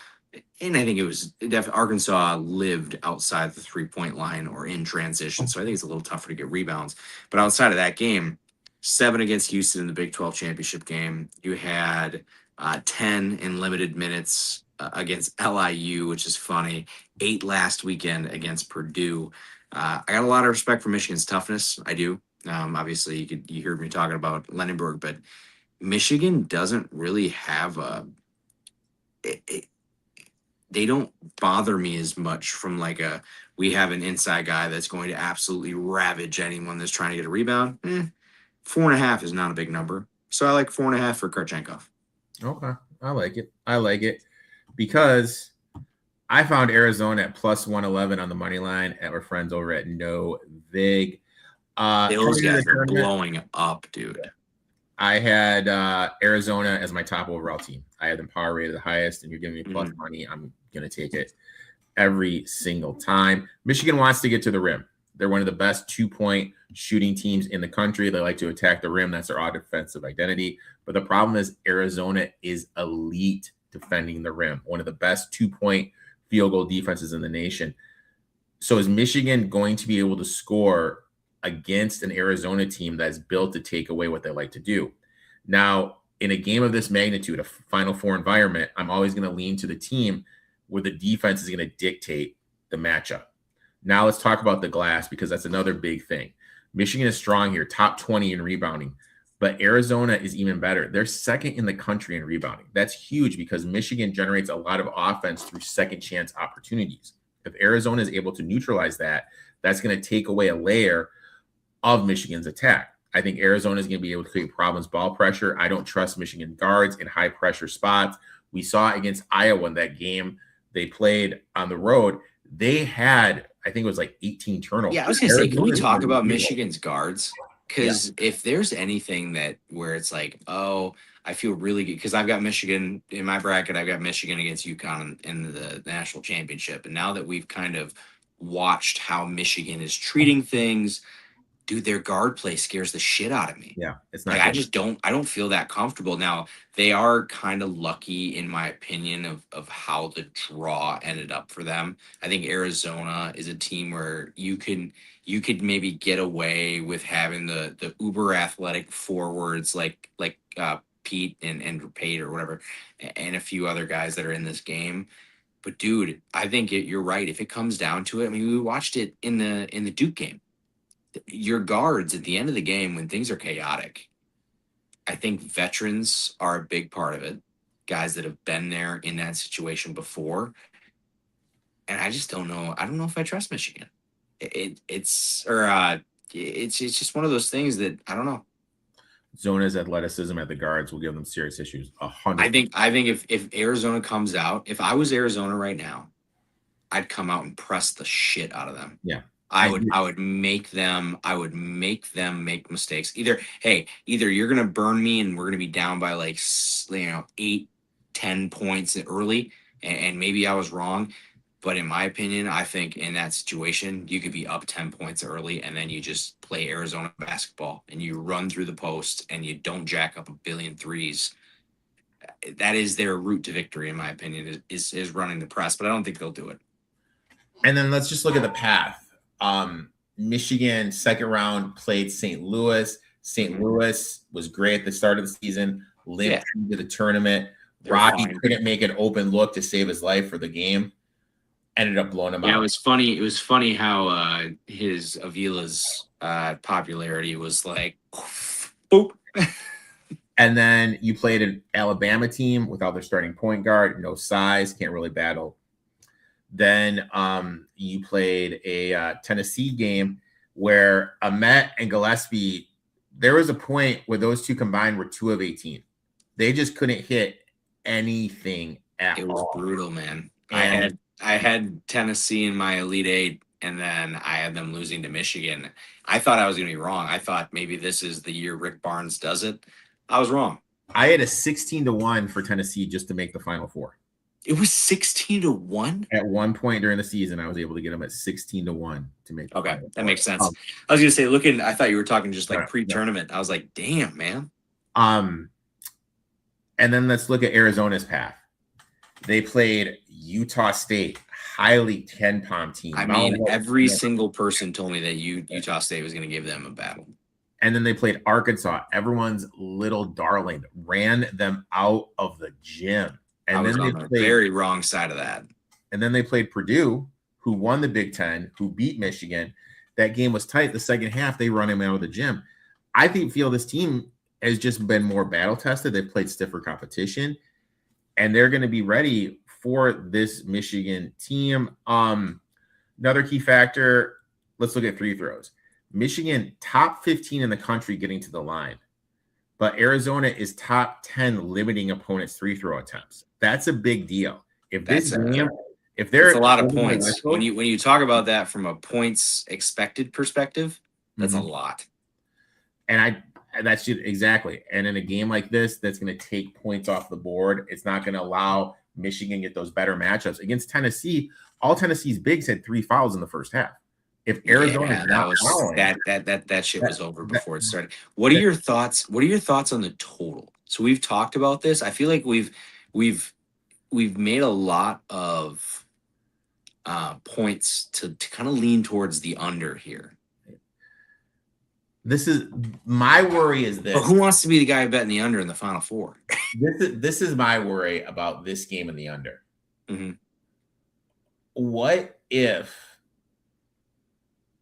And I think it was Arkansas lived outside the 3-point line or in transition. So I think it's a little tougher to get rebounds. But outside of that game, 7 against Houston in the Big 12 championship game. You had 10 in limited minutes against LIU, which is funny. 8 last weekend against Purdue. I got a lot of respect for Michigan's toughness. I do. Obviously, you heard me talking about Lenenberg, but Michigan doesn't really have they don't bother me as much from like we have an inside guy that's going to absolutely ravage anyone that's trying to get a rebound. 4.5 is not a big number. So I like 4.5 for Karchenkov. Okay. I like it. I like it because I found Arizona at plus 111 on the money line at our friends over at No Vig. Those guys are blowing up, dude. I had Arizona as my top overall team. I had them power rated the highest, and you're giving me plus money. I'm going to take it every single time. Michigan wants to get to the rim. They're one of the best 2-point shooting teams in the country. They like to attack the rim. That's their offensive identity. But the problem is Arizona is elite defending the rim, one of the best 2-point field goal defenses in the nation. So is Michigan going to be able to score against an Arizona team that's built to take away what they like to do? Now, in a game of this magnitude, a Final Four environment, I'm always going to lean to the team where the defense is going to dictate the matchup. Now let's talk about the glass, because that's another big thing. Michigan is strong here, top 20 in rebounding, but Arizona is even better. They're second in the country in rebounding. That's huge because Michigan generates a lot of offense through second chance opportunities. If Arizona is able to neutralize that, that's going to take away a layer of Michigan's attack. I think Arizona is going to be able to create problems, ball pressure. I don't trust Michigan guards in high pressure spots. We saw against Iowa in that game they played on the road. They had, I think it was like 18 turnovers. Yeah, I was going to say, can we talk about Michigan's guards? Because if there's anything where it's like, oh, I feel really good because I've got Michigan in my bracket. I've got Michigan against UConn in the national championship. And now that we've kind of watched how Michigan is treating things, dude, their guard play scares the shit out of me. Yeah, it's not. Like, I don't feel that comfortable. Now, they are kind of lucky, in my opinion, of how the draw ended up for them. I think Arizona is a team where you could maybe get away with having the uber athletic forwards like Pete and Andrew Pate or whatever, and a few other guys that are in this game. But dude, I think you're right. If it comes down to it, I mean, we watched it in the Duke game. Your guards at the end of the game when things are chaotic, I think veterans are a big part of it. Guys that have been there in that situation before. And I just don't know. I don't know if I trust Michigan. It's just one of those things that I don't know. Zona's athleticism at the guards will give them serious issues. 100%. I think if Arizona comes out, if I was Arizona right now, I'd come out and press the shit out of them. Yeah. I would make them make mistakes. Either you're gonna burn me and we're gonna be down by 8-10 points early, and maybe I was wrong, but in my opinion, I think in that situation you could be up 10 points early and then you just play Arizona basketball and you run through the post and you don't jack up a billion threes. That is their route to victory, in my opinion, is running the press, but I don't think they'll do it. And then let's just look at the path. Michigan second round played St. Louis. St. Louis was great at the start of the season, limped into the tournament. Rocky couldn't make an open look to save his life for the game. Ended up blowing him out. Yeah, it was funny how his Avila's popularity was like, boop. And then you played an Alabama team without their starting point guard, no size, can't really battle. Then you played a Tennessee game where Ahmet and Gillespie, there was a point where those two combined were 2 of 18. They just couldn't hit anything at all. It was brutal, man. And I had Tennessee in my Elite Eight, and then I had them losing to Michigan. I thought I was going to be wrong. I thought maybe this is the year Rick Barnes does it. I was wrong. I had a 16-1 for Tennessee just to make the Final Four. It was 16-1? At one point during the season, I was able to get them at 16-1 to make the Okay, Final that Four. makes sense. I was going to say, I thought you were talking just like pre-tournament. I was like, damn, man. And then let's look at Arizona's path. They played Utah State, highly 10-palm team. I mean, every single person told me that Utah State was going to give them a battle. And then they played Arkansas, everyone's little darling, ran them out of the gym. And I was then on the very wrong side of that. And then they played Purdue, who won the Big Ten, who beat Michigan. That game was tight. The second half, they run him out of the gym. I feel this team has just been more battle tested. They've played stiffer competition, and they're going to be ready for this Michigan team. Another key factor, let's look at free throws. Michigan, top 15 in the country getting to the line, but Arizona is top 10 limiting opponents' free throw attempts. That's a big deal. It's a lot of points. When you talk about that from a points expected perspective, that's a lot. And that's exactly. And in a game like this, that's going to take points off the board. It's not going to allow Michigan get those better matchups against Tennessee. All Tennessee's bigs had 3 fouls in the first half. If Arizona that shit was over before it started. What are your thoughts? What are your thoughts on the total? So we've talked about this. I feel like we've made a lot of points to kind of lean towards the under here. This is my worry is this. But who wants to be the guy betting the under in the Final Four? This is my worry about this game in the under. Mm-hmm. What if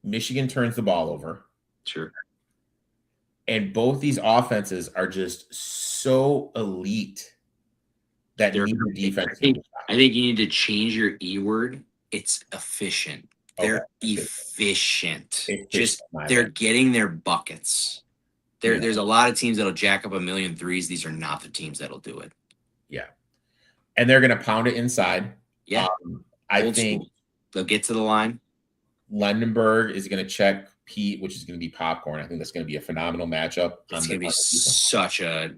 Michigan turns the ball over? Sure. And both these offenses are just so elite that need the defense. I think you need to change your E word. It's efficient. They're efficient. They're getting their buckets. There's a lot of teams that'll jack up 1,000,000 threes. These are not the teams that'll do it. Yeah. And they're going to pound it inside. Yeah. I think they'll get to the line. Lundenberg is going to check Pete, which is going to be popcorn. I think that's going to be a phenomenal matchup. It's going to be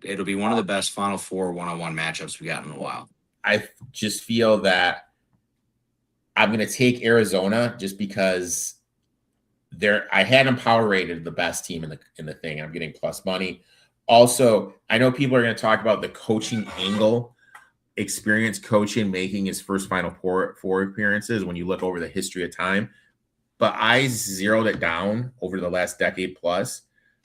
it'll be one of the best Final Four one-on-one matchups we got in a while. I just feel that I'm going to take Arizona just because I had them power rated the best team in the thing. I'm getting plus money. Also, I know people are going to talk about the coaching angle. Experienced coaching making his first Final Four appearances when you look over the history of time. But I zeroed it down over the last decade plus.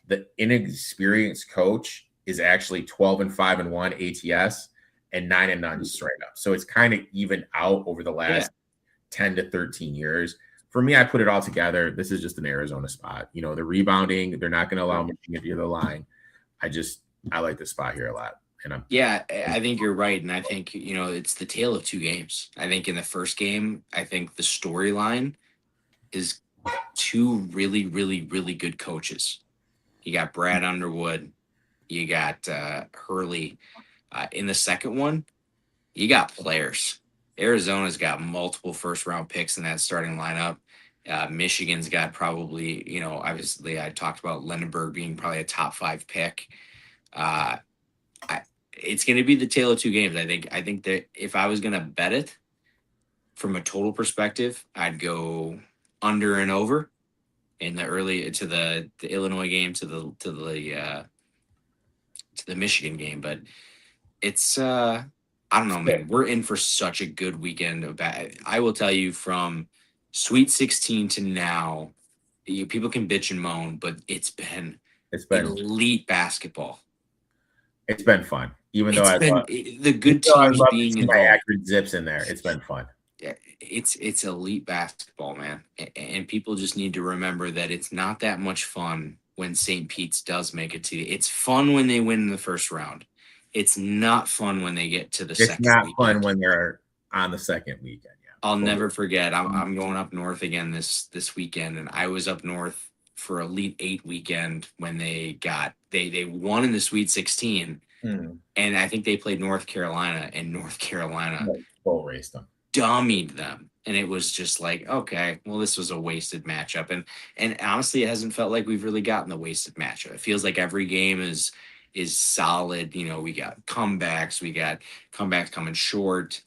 The inexperienced coach is actually 12-5-1 ATS and 9-9 straight up. So it's kind of even out over the last 10 to 13 years. For me, I put it all together. This is just an Arizona spot. You know, the rebounding, they're not going to allow Michigan to get the line. I like this spot here a lot. I think you're right. And I think, it's the tale of two games. I think in the first game, I think the storyline is two really, really, really good coaches. You got Brad Underwood. You got Hurley. In the second one, you got players. Arizona's got multiple first-round picks in that starting lineup. Michigan's got probably, obviously I talked about Lundenberg being probably a top 5 pick. It's going to be the tale of two games. I think that if I was going to bet it from a total perspective, I'd go under and over in the early to the Illinois game to the Michigan game. But it's I don't know, man. We're in for such a good weekend. I will tell you, from Sweet 16 to now, people can bitch and moan, but it's been elite basketball. It's been fun, even though the good teams being involved. Zips in there. It's been fun. Yeah, it's elite basketball, man, and people just need to remember that it's not that much fun when St. Pete's does make it to. It's fun when they win in the first round. It's not fun when they get to the second. It's not fun when they're on the second weekend. Yeah, I'll never forget. I'm going up north again this weekend, and I was up north for Elite 8 weekend when they won in the Sweet 16, and I think they played North Carolina, and North Carolina full raced them. dummied them. And it was just like, okay, well, this was a wasted matchup. And honestly, it hasn't felt like we've really gotten the wasted matchup. It feels like every game is solid. You know, we got comebacks coming short.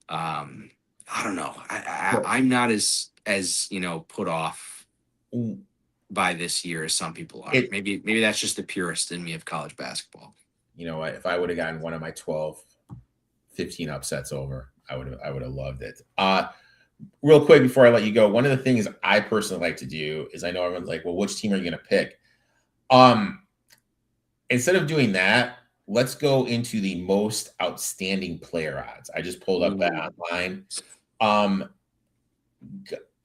I don't know. I'm not as put off by this year as some people are. Maybe that's just the purist in me of college basketball. You know what? If I would have gotten one of my 12, 15 upsets over, I would have loved it. Real quick before I let you go, one of the things I personally like to do is, I know everyone's like, well, which team are you going to pick? Instead of doing that, let's go into the most outstanding player odds. I just pulled up that online.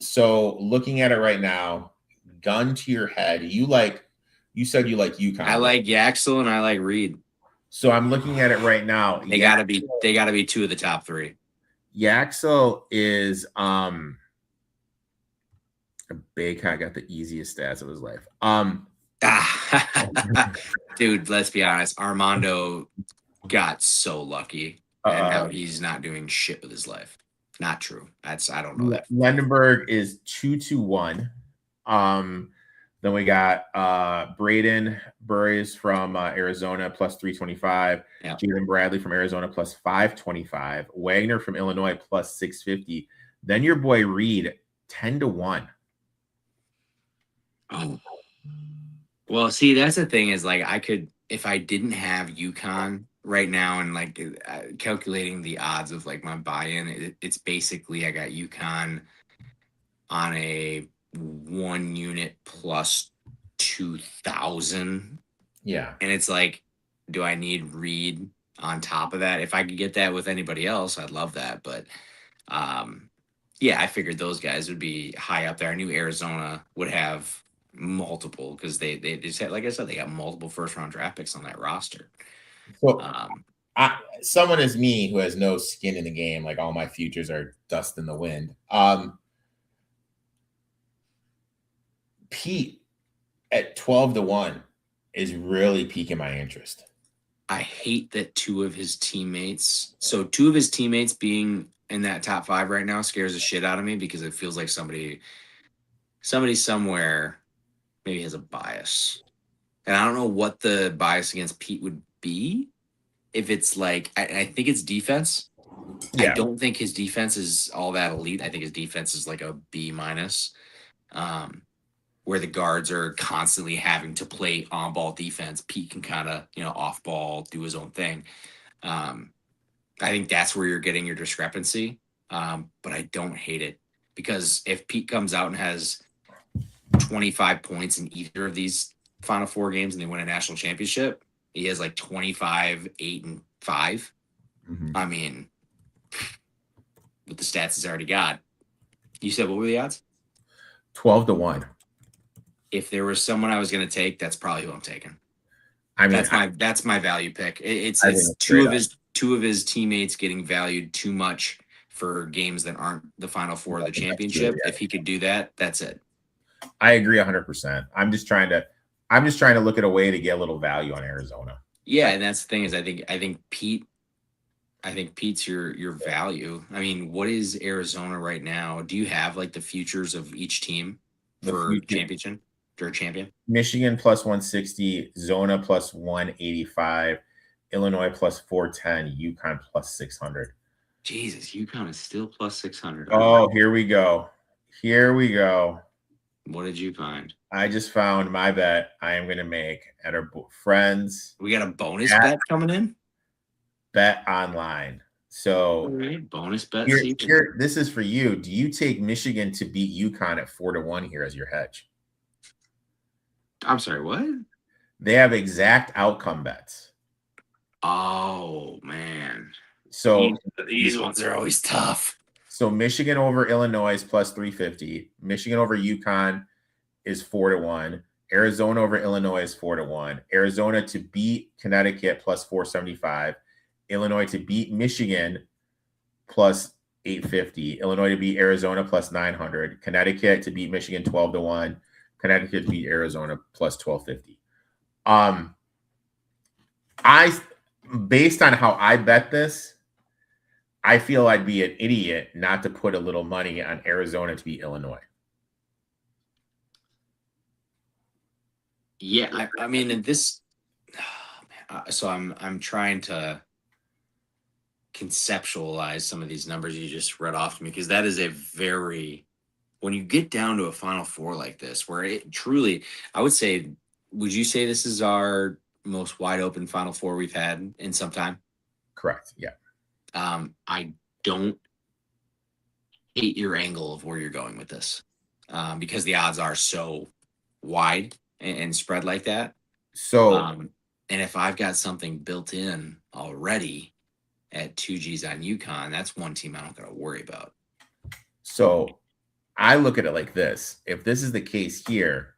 So looking at it right now, gun to your head, you said you like UConn. I like Yaxel and I like Reed. So I'm looking at it right now. They gotta be two of the top three. Yaxel is a big guy, got the easiest stats of his life. Dude, let's be honest. Armando got so lucky, and now he's not doing shit with his life. Not true. I don't know that. Lendenberg is 2-1. Then we got Braden Burris from Arizona plus 325. Yeah. Jalen Bradley from Arizona plus 525. Wagner from Illinois plus 650. Then your boy Reed 10-1. Oh. Well, see, that's the thing is, like, I could, if I didn't have UConn right now and like calculating the odds of like my buy-in, it's basically I got UConn on a 1 unit plus 2,000. Yeah. And it's like, do I need Reed on top of that? If I could get that with anybody else, I'd love that. But yeah, I figured those guys would be high up there. I knew Arizona would have multiple because they just had, like I said, they got multiple first round draft picks on that roster. So someone is me who has no skin in the game, like all my futures are dust in the wind. Pete at 12-1 is really piquing my interest. I hate that two of his teammates being in that top 5 right now scares the shit out of me because it feels like somebody somewhere maybe has a bias. And I don't know what the bias against Pete would be. If it's like, I think it's defense. Yeah. I don't think his defense is all that elite. I think his defense is like a B-, where the guards are constantly having to play on-ball defense. Pete can kind of, off-ball, do his own thing. I think that's where you're getting your discrepancy. But I don't hate it because if Pete comes out and has 25 points in either of these Final Four games and they win a national championship, he has like 25, 8, and 5. Mm-hmm. I mean, with the stats he's already got. You said what were the odds? 12-1. If there was someone I was going to take, that's probably who I'm taking. I mean, that's my value pick. It's two of his teammates getting valued too much for games that aren't the Final Four of the championship. If he could do that, that's it. I agree 100%. I'm just trying to look at a way to get a little value on Arizona. Yeah, and that's the thing is I think Pete's your value. I mean, what is Arizona right now? Do you have like the futures of each team for championship or champion? Michigan plus 160, Zona plus 185, Illinois plus 410, UConn plus 600. Jesus, UConn is still plus 600. Oh, here we go. What did you find? I just found my bet I am going to make at our friends. We got a bonus bet coming in? Bet online. So bonus bet. Here, this is for you. Do you take Michigan to beat UConn at 4-1 here as your hedge? I'm sorry, what? They have exact outcome bets. Oh, man. So these ones are always tough. So Michigan over Illinois is plus 350. Michigan over UConn is 4-1. Arizona over Illinois is 4-1. Arizona to beat Connecticut plus 475. Illinois to beat Michigan plus 850. Illinois to beat Arizona plus 900. Connecticut to beat Michigan 12-1. Connecticut to beat Arizona plus 1250. Based on how I bet this, I feel I'd be an idiot not to put a little money on Arizona to beat Illinois. Yeah, I mean, in this. So I'm trying to conceptualize some of these numbers you just read off to me, because that is a very, when you get down to a Final Four like this, where it truly, I would say, would you say this is our most wide open Final Four we've had in some time? Correct. Yeah. I don't hate your angle of where you're going with this, because the odds are so wide and spread like that. So, and if I've got something built in already at 2Gs on UConn, that's one team I don't got to worry about. So I look at it like this. If this is the case here,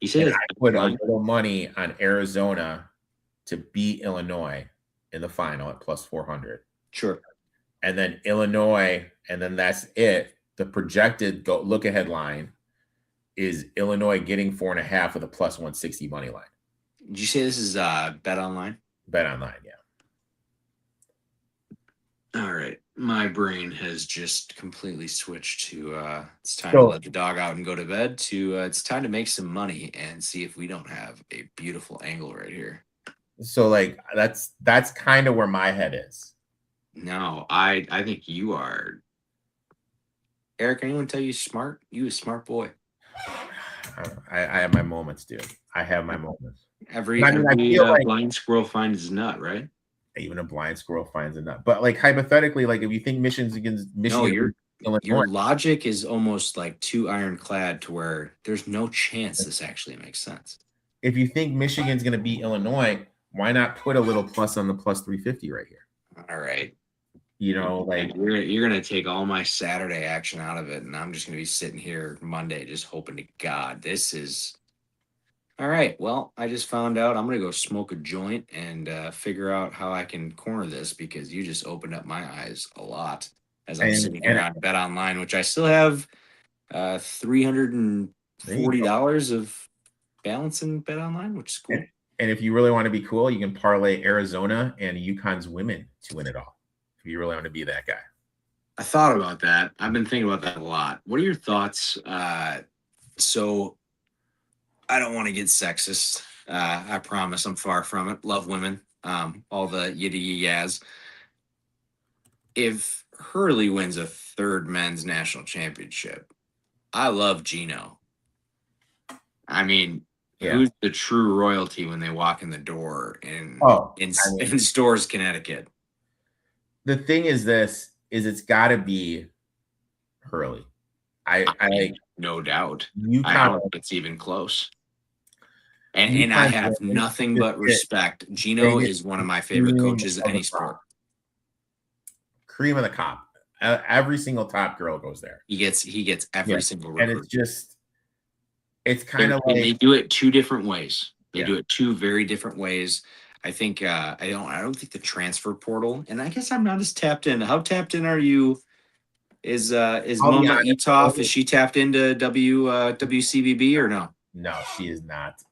you said I put a little money on Arizona to beat Illinois in the final at plus 400. Sure. And then Illinois, and then that's it. The projected look ahead line is Illinois getting 4.5 with a plus 160 money line. Did you say this is Bet Online? Bet Online, yeah. All right. My brain has just completely switched to it's time to let the dog out and go to bed, to it's time to make some money and see if we don't have a beautiful angle right here. So like that's kind of where my head is. No, I think you are. Erik, anyone tell you smart? You a smart boy. I have my moments, dude. I have my moments. Every blind squirrel finds his nut, right? Even a blind squirrel finds a nut. But like hypothetically, like if you think Michigan's against Michigan, your logic is almost like too ironclad to where there's no chance this actually makes sense. If you think Michigan's going to beat Illinois, why not put a little plus on the plus 350 right here? All right. You know, like you're going to take all my Saturday action out of it, and I'm just going to be sitting here Monday just hoping to God this is. All right. Well, I just found out I'm going to go smoke a joint and figure out how I can corner this, because you just opened up my eyes a lot as I'm sitting here on Bet Online, which I still have $340 of balance in Bet Online, which is cool. And if you really want to be cool, you can parlay Arizona and UConn's women to win it all. If you really want to be that guy. I thought about that. I've been thinking about that a lot. What are your thoughts? So I don't want to get sexist. I promise I'm far from it. Love women. All the yiddy yaz. If Hurley wins a third men's national championship, I love Gino. I mean, who's the true royalty when they walk in the door in Stores, Connecticut? The thing is it's got to be Hurley. I no doubt. I don't think it's even close. And I have nothing but respect. Gino is one of my favorite coaches in any sport. Cream of the crop. Every single top girl goes there. He gets every single recruit. And it's kind of like they do it two different ways. They do it two very different ways. I think I don't think the transfer portal, and I guess I'm not as tapped in. How tapped in are you? Is Mama Etoft, is she tapped into WCBB or no? No, she is not.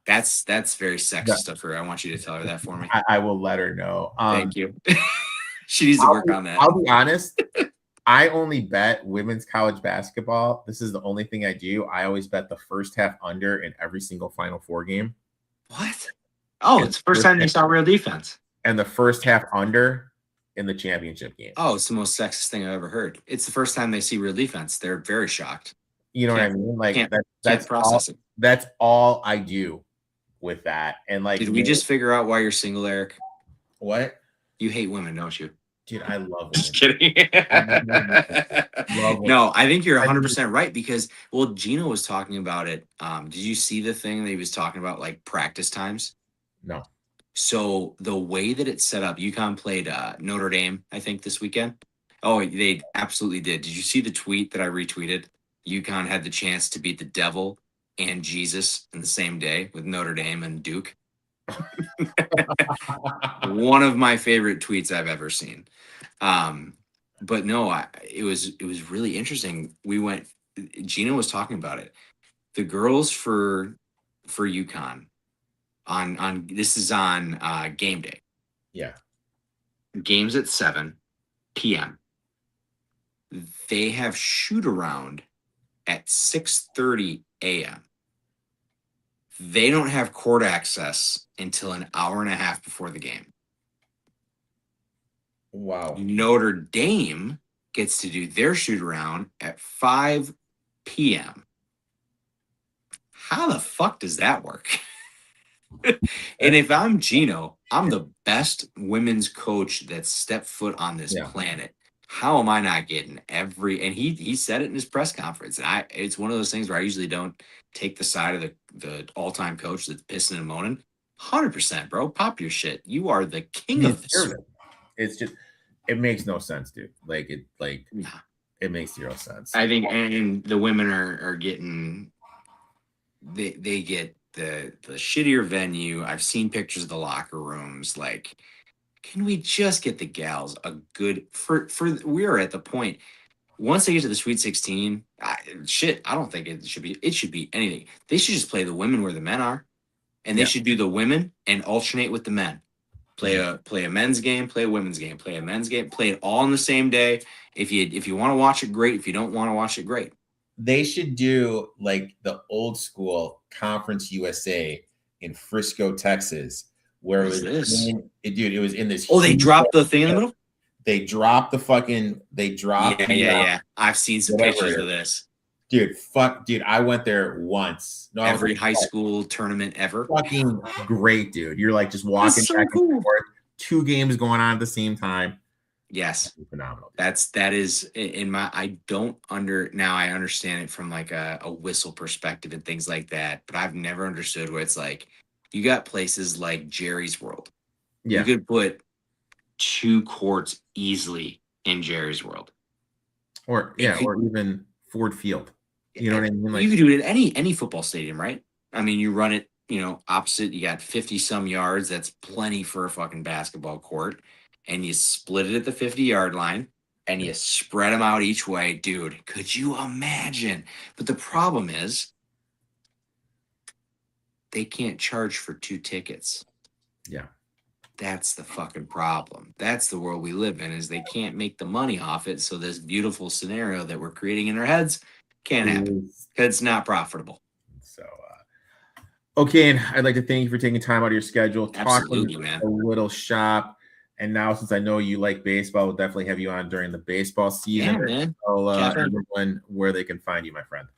That's very sexist of her. I want you to tell her that for me. I will let her know. Thank you. She needs to work on that. I'll be honest. I only bet women's college basketball. This is the only thing I do. I always bet the first half under in every single Final Four game. What? Oh, it's the first time you saw real defense. And the first half under in the championship game. Oh, it's the most sexist thing I've ever heard. It's the first time they see real defense. They're very shocked. You know what I mean? Like that's processing. That's all I do with that. And like, did we just figure out why you're single, Erik? What? You hate women, don't you? Dude, I love women. Just kidding. No, I think you're 100% right, because, well, Gino was talking about it. Did you see the thing that he was talking about, like practice times? No. So the way that it's set up, UConn played Notre Dame, I think, this weekend. Oh, they absolutely did. Did you see the tweet that I retweeted? UConn had the chance to beat the devil and Jesus in the same day with Notre Dame and Duke. One of my favorite tweets I've ever seen. But no, it was really interesting. Gino was talking about it. The girls for UConn on this is on game day. Yeah. games at 7 p.m. They have shoot around at 6:30 a.m. They don't have court access until an hour and a half before the game. Wow. Notre Dame gets to do their shoot around at 5 p.m. How the fuck does that work? And if I'm Gino, I'm the best women's coach that's stepped foot on this planet. How am I not getting every? And he said it in his press conference. And it's one of those things where I usually don't take the side of the all-time coach that's pissing and moaning. 100%, bro. Pop your shit. You are the king of this. It's just, it makes no sense, dude. It makes zero sense. I think, and the women are getting, they get the shittier venue. I've seen pictures of the locker rooms. Like, can we just get the gals a good we're at the point once they get to the Sweet 16. I don't think it should be anything. They should just play the women where the men are, and they should do the women and alternate with the men. Play a men's game, play a women's game, play a men's game, play it all on the same day. If you want to watch it, great. If you don't want to watch it, great. They should do like the old school Conference USA in Frisco, Texas, where it was it was in this. Oh, they dropped the thing in the middle? They dropped Yeah. I've seen some pictures of this. Dude, I went there once. No, every high school tournament ever. Fucking great, dude. You're like just walking back and forth. 2 games going on at the same time. Yes. Phenomenal. That is in my, I understand it from like a whistle perspective and things like that, but I've never understood where it's like, you got places like Jerry's World. Yeah. You could put 2 courts easily in Jerry's World. Or even Ford Field. You know what I mean? Like, you could do it at any football stadium, right? I mean, you run it, opposite, you got 50 some yards. That's plenty for a fucking basketball court. And you split it at the 50-yard line and you spread them out each way. Dude, could you imagine? But the problem is they can't charge for 2 tickets. Yeah. That's the fucking problem. That's the world we live in, is they can't make the money off it. So this beautiful scenario that we're creating in our heads can't happen. It's not profitable. So, okay, and I'd like to thank you for taking time out of your schedule. Absolutely, man. A little shop. And now, since I know you like baseball, we'll definitely have you on during the baseball season. Yeah, man. So, everyone, where they can find you, my friend.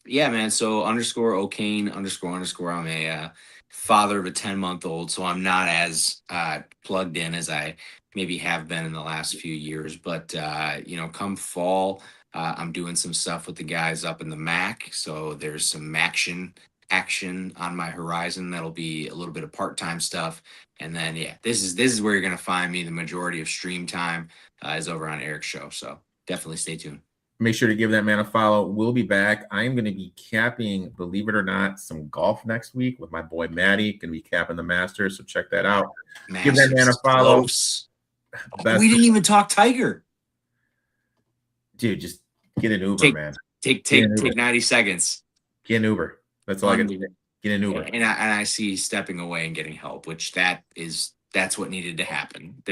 Yeah, man. So _Okane __. I'm a father of a 10-month-old, so I'm not as plugged in as I maybe have been in the last few years. But come fall, I'm doing some stuff with the guys up in the MAC. So there's some action on my horizon. That'll be a little bit of part-time stuff. And then, this is where you're going to find me. The majority of stream time is over on Erik's show. So definitely stay tuned. Make sure to give that man a follow. We'll be back. I'm going to be capping, believe it or not, some golf next week with my boy Maddie. Going to be capping the Masters, so check that out. Give that man a follow. We didn't even talk Tiger. Dude, just get an Uber, man. Take 90 seconds. Get an Uber. That's all I can do. Get an Uber. And I see stepping away and getting help, which that's what needed to happen.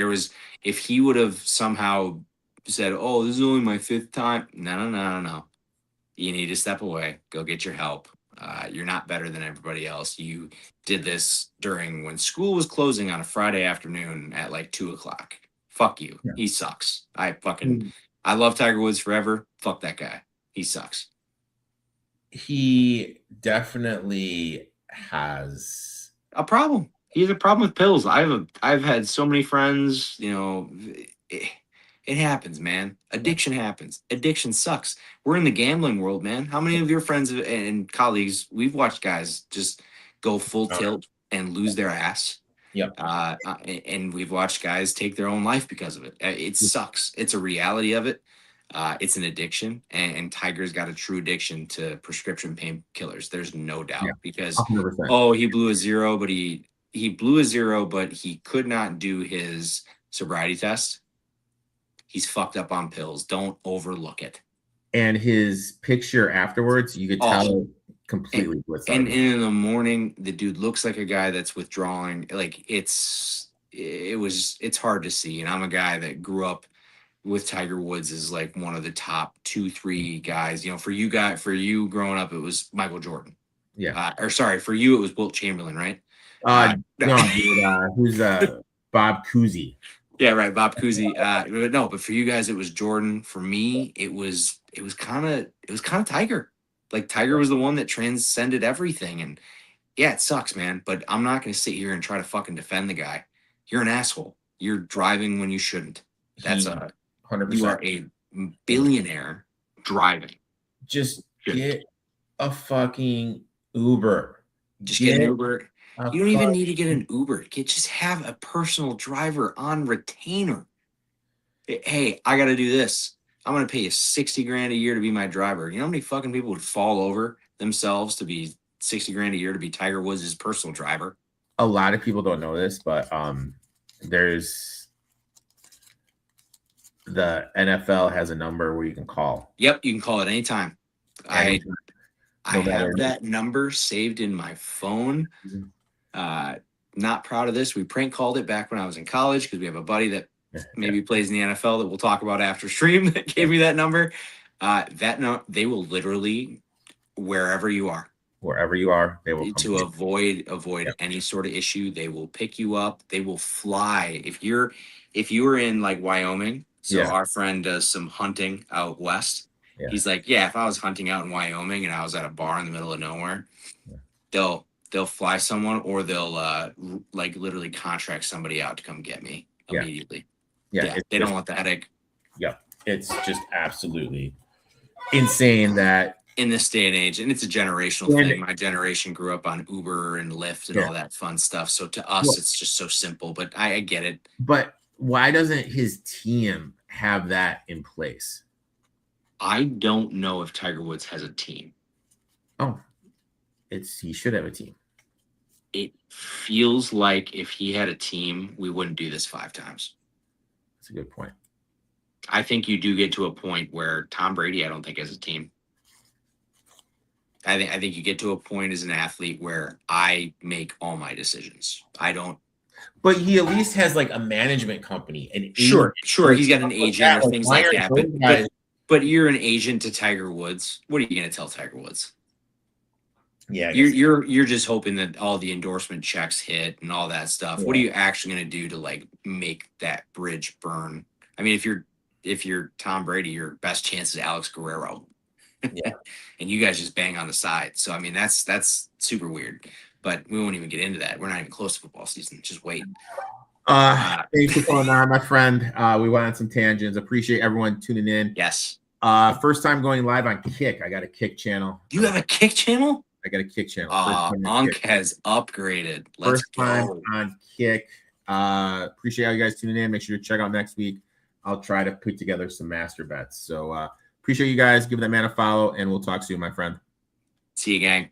If he would have somehow said, "Oh, this is only my 5th time." No. You need to step away. Go get your help. You're not better than everybody else. You did this when school was closing on a Friday afternoon at like 2:00. Fuck you. Yeah. He sucks. I love Tiger Woods forever. Fuck that guy. He sucks. He definitely has a problem. He has a problem with pills. I've had so many friends, it happens, man. Addiction happens. Addiction sucks. We're in the gambling world, man. How many of your friends and colleagues, we've watched guys just go full tilt and lose their ass? Yep. And we've watched guys take their own life because of it. It sucks. It's a reality of it. It's an addiction, and Tiger's got a true addiction to prescription painkillers. There's no doubt because 100%. He blew a zero, but he blew a zero, but he could not do his sobriety test. He's fucked up on pills. Don't overlook it. And his picture afterwards, you could tell completely. And in the morning, the dude looks like a guy that's withdrawing. Like it's hard to see. And I'm a guy that grew up with Tiger Woods as like one of the top 2-3 guys. You know, for you growing up, it was Michael Jordan. Yeah. Or sorry, for you it was Wilt Chamberlain, right? No, dude, who's Bob Cousy? Yeah, right, Bob Cousy. But for you guys, it was Jordan. For me, it was kind of Tiger. Like Tiger was the one that transcended everything. And yeah, it sucks, man. But I'm not going to sit here and try to fucking defend the guy. You're an asshole. You're driving when you shouldn't. That's 100%. You are a billionaire driving. Just get a fucking Uber. Just get an Uber. You don't even need to get an Uber. Just have a personal driver on retainer. Hey, I got to do this. I'm going to pay you $60,000 a year to be my driver. You know how many fucking people would fall over themselves to be $60,000 a year to be Tiger Woods' personal driver? A lot of people don't know this, but there's the NFL has a number where you can call. Yep, you can call it anytime. I have matter. that number saved in my phone. Not proud of this. We prank called it back when I was in college because we have a buddy that maybe plays in the NFL that we'll talk about after stream that gave me that number. They will literally, wherever you are, they will come avoid any sort of issue. They will pick you up. They will fly. If you were in like Wyoming, so our friend does some hunting out west. Yeah. He's like, if I was hunting out in Wyoming and I was at a bar in the middle of nowhere, they'll fly someone or they'll like literally contract somebody out to come get me immediately. They don't want the headache. Yeah, it's just absolutely insane that in this day and age, and it's a generational thing. My generation grew up on Uber and Lyft and all that fun stuff. So to us, it's just so simple. But I get it. But why doesn't his team have that in place? I don't know if Tiger Woods has a team. Oh, he should have a team. It feels like if he had a team, we wouldn't do this 5 times. That's a good point. I think you do get to a point where Tom Brady, I don't think has a team. I think you get to a point as an athlete where I make all my decisions. I don't. But he at least has like a management company. Sure. He's got an agent or things like that. But you're an agent to Tiger Woods. What are you going to tell Tiger Woods? Yeah, you're just hoping that all the endorsement checks hit and all that stuff. Yeah. What are you actually going to do to like make that bridge burn? I mean, if you're Tom Brady, your best chance is Alex Guerrero. Yeah, and you guys just bang on the side. So I mean, that's super weird. But we won't even get into that. We're not even close to football season. Just wait. Thanks for calling on, my friend. We went on some tangents. Appreciate everyone tuning in. Yes. First time going live on Kick. I got a Kick channel. You have a Kick channel? I got a Kick channel. Unk has upgraded. Let's First time on Kick. Appreciate all you guys tuning in. Make sure to check out next week. I'll try to put together some master bets. So appreciate you guys. Give that man a follow, and we'll talk soon, my friend. See you, gang.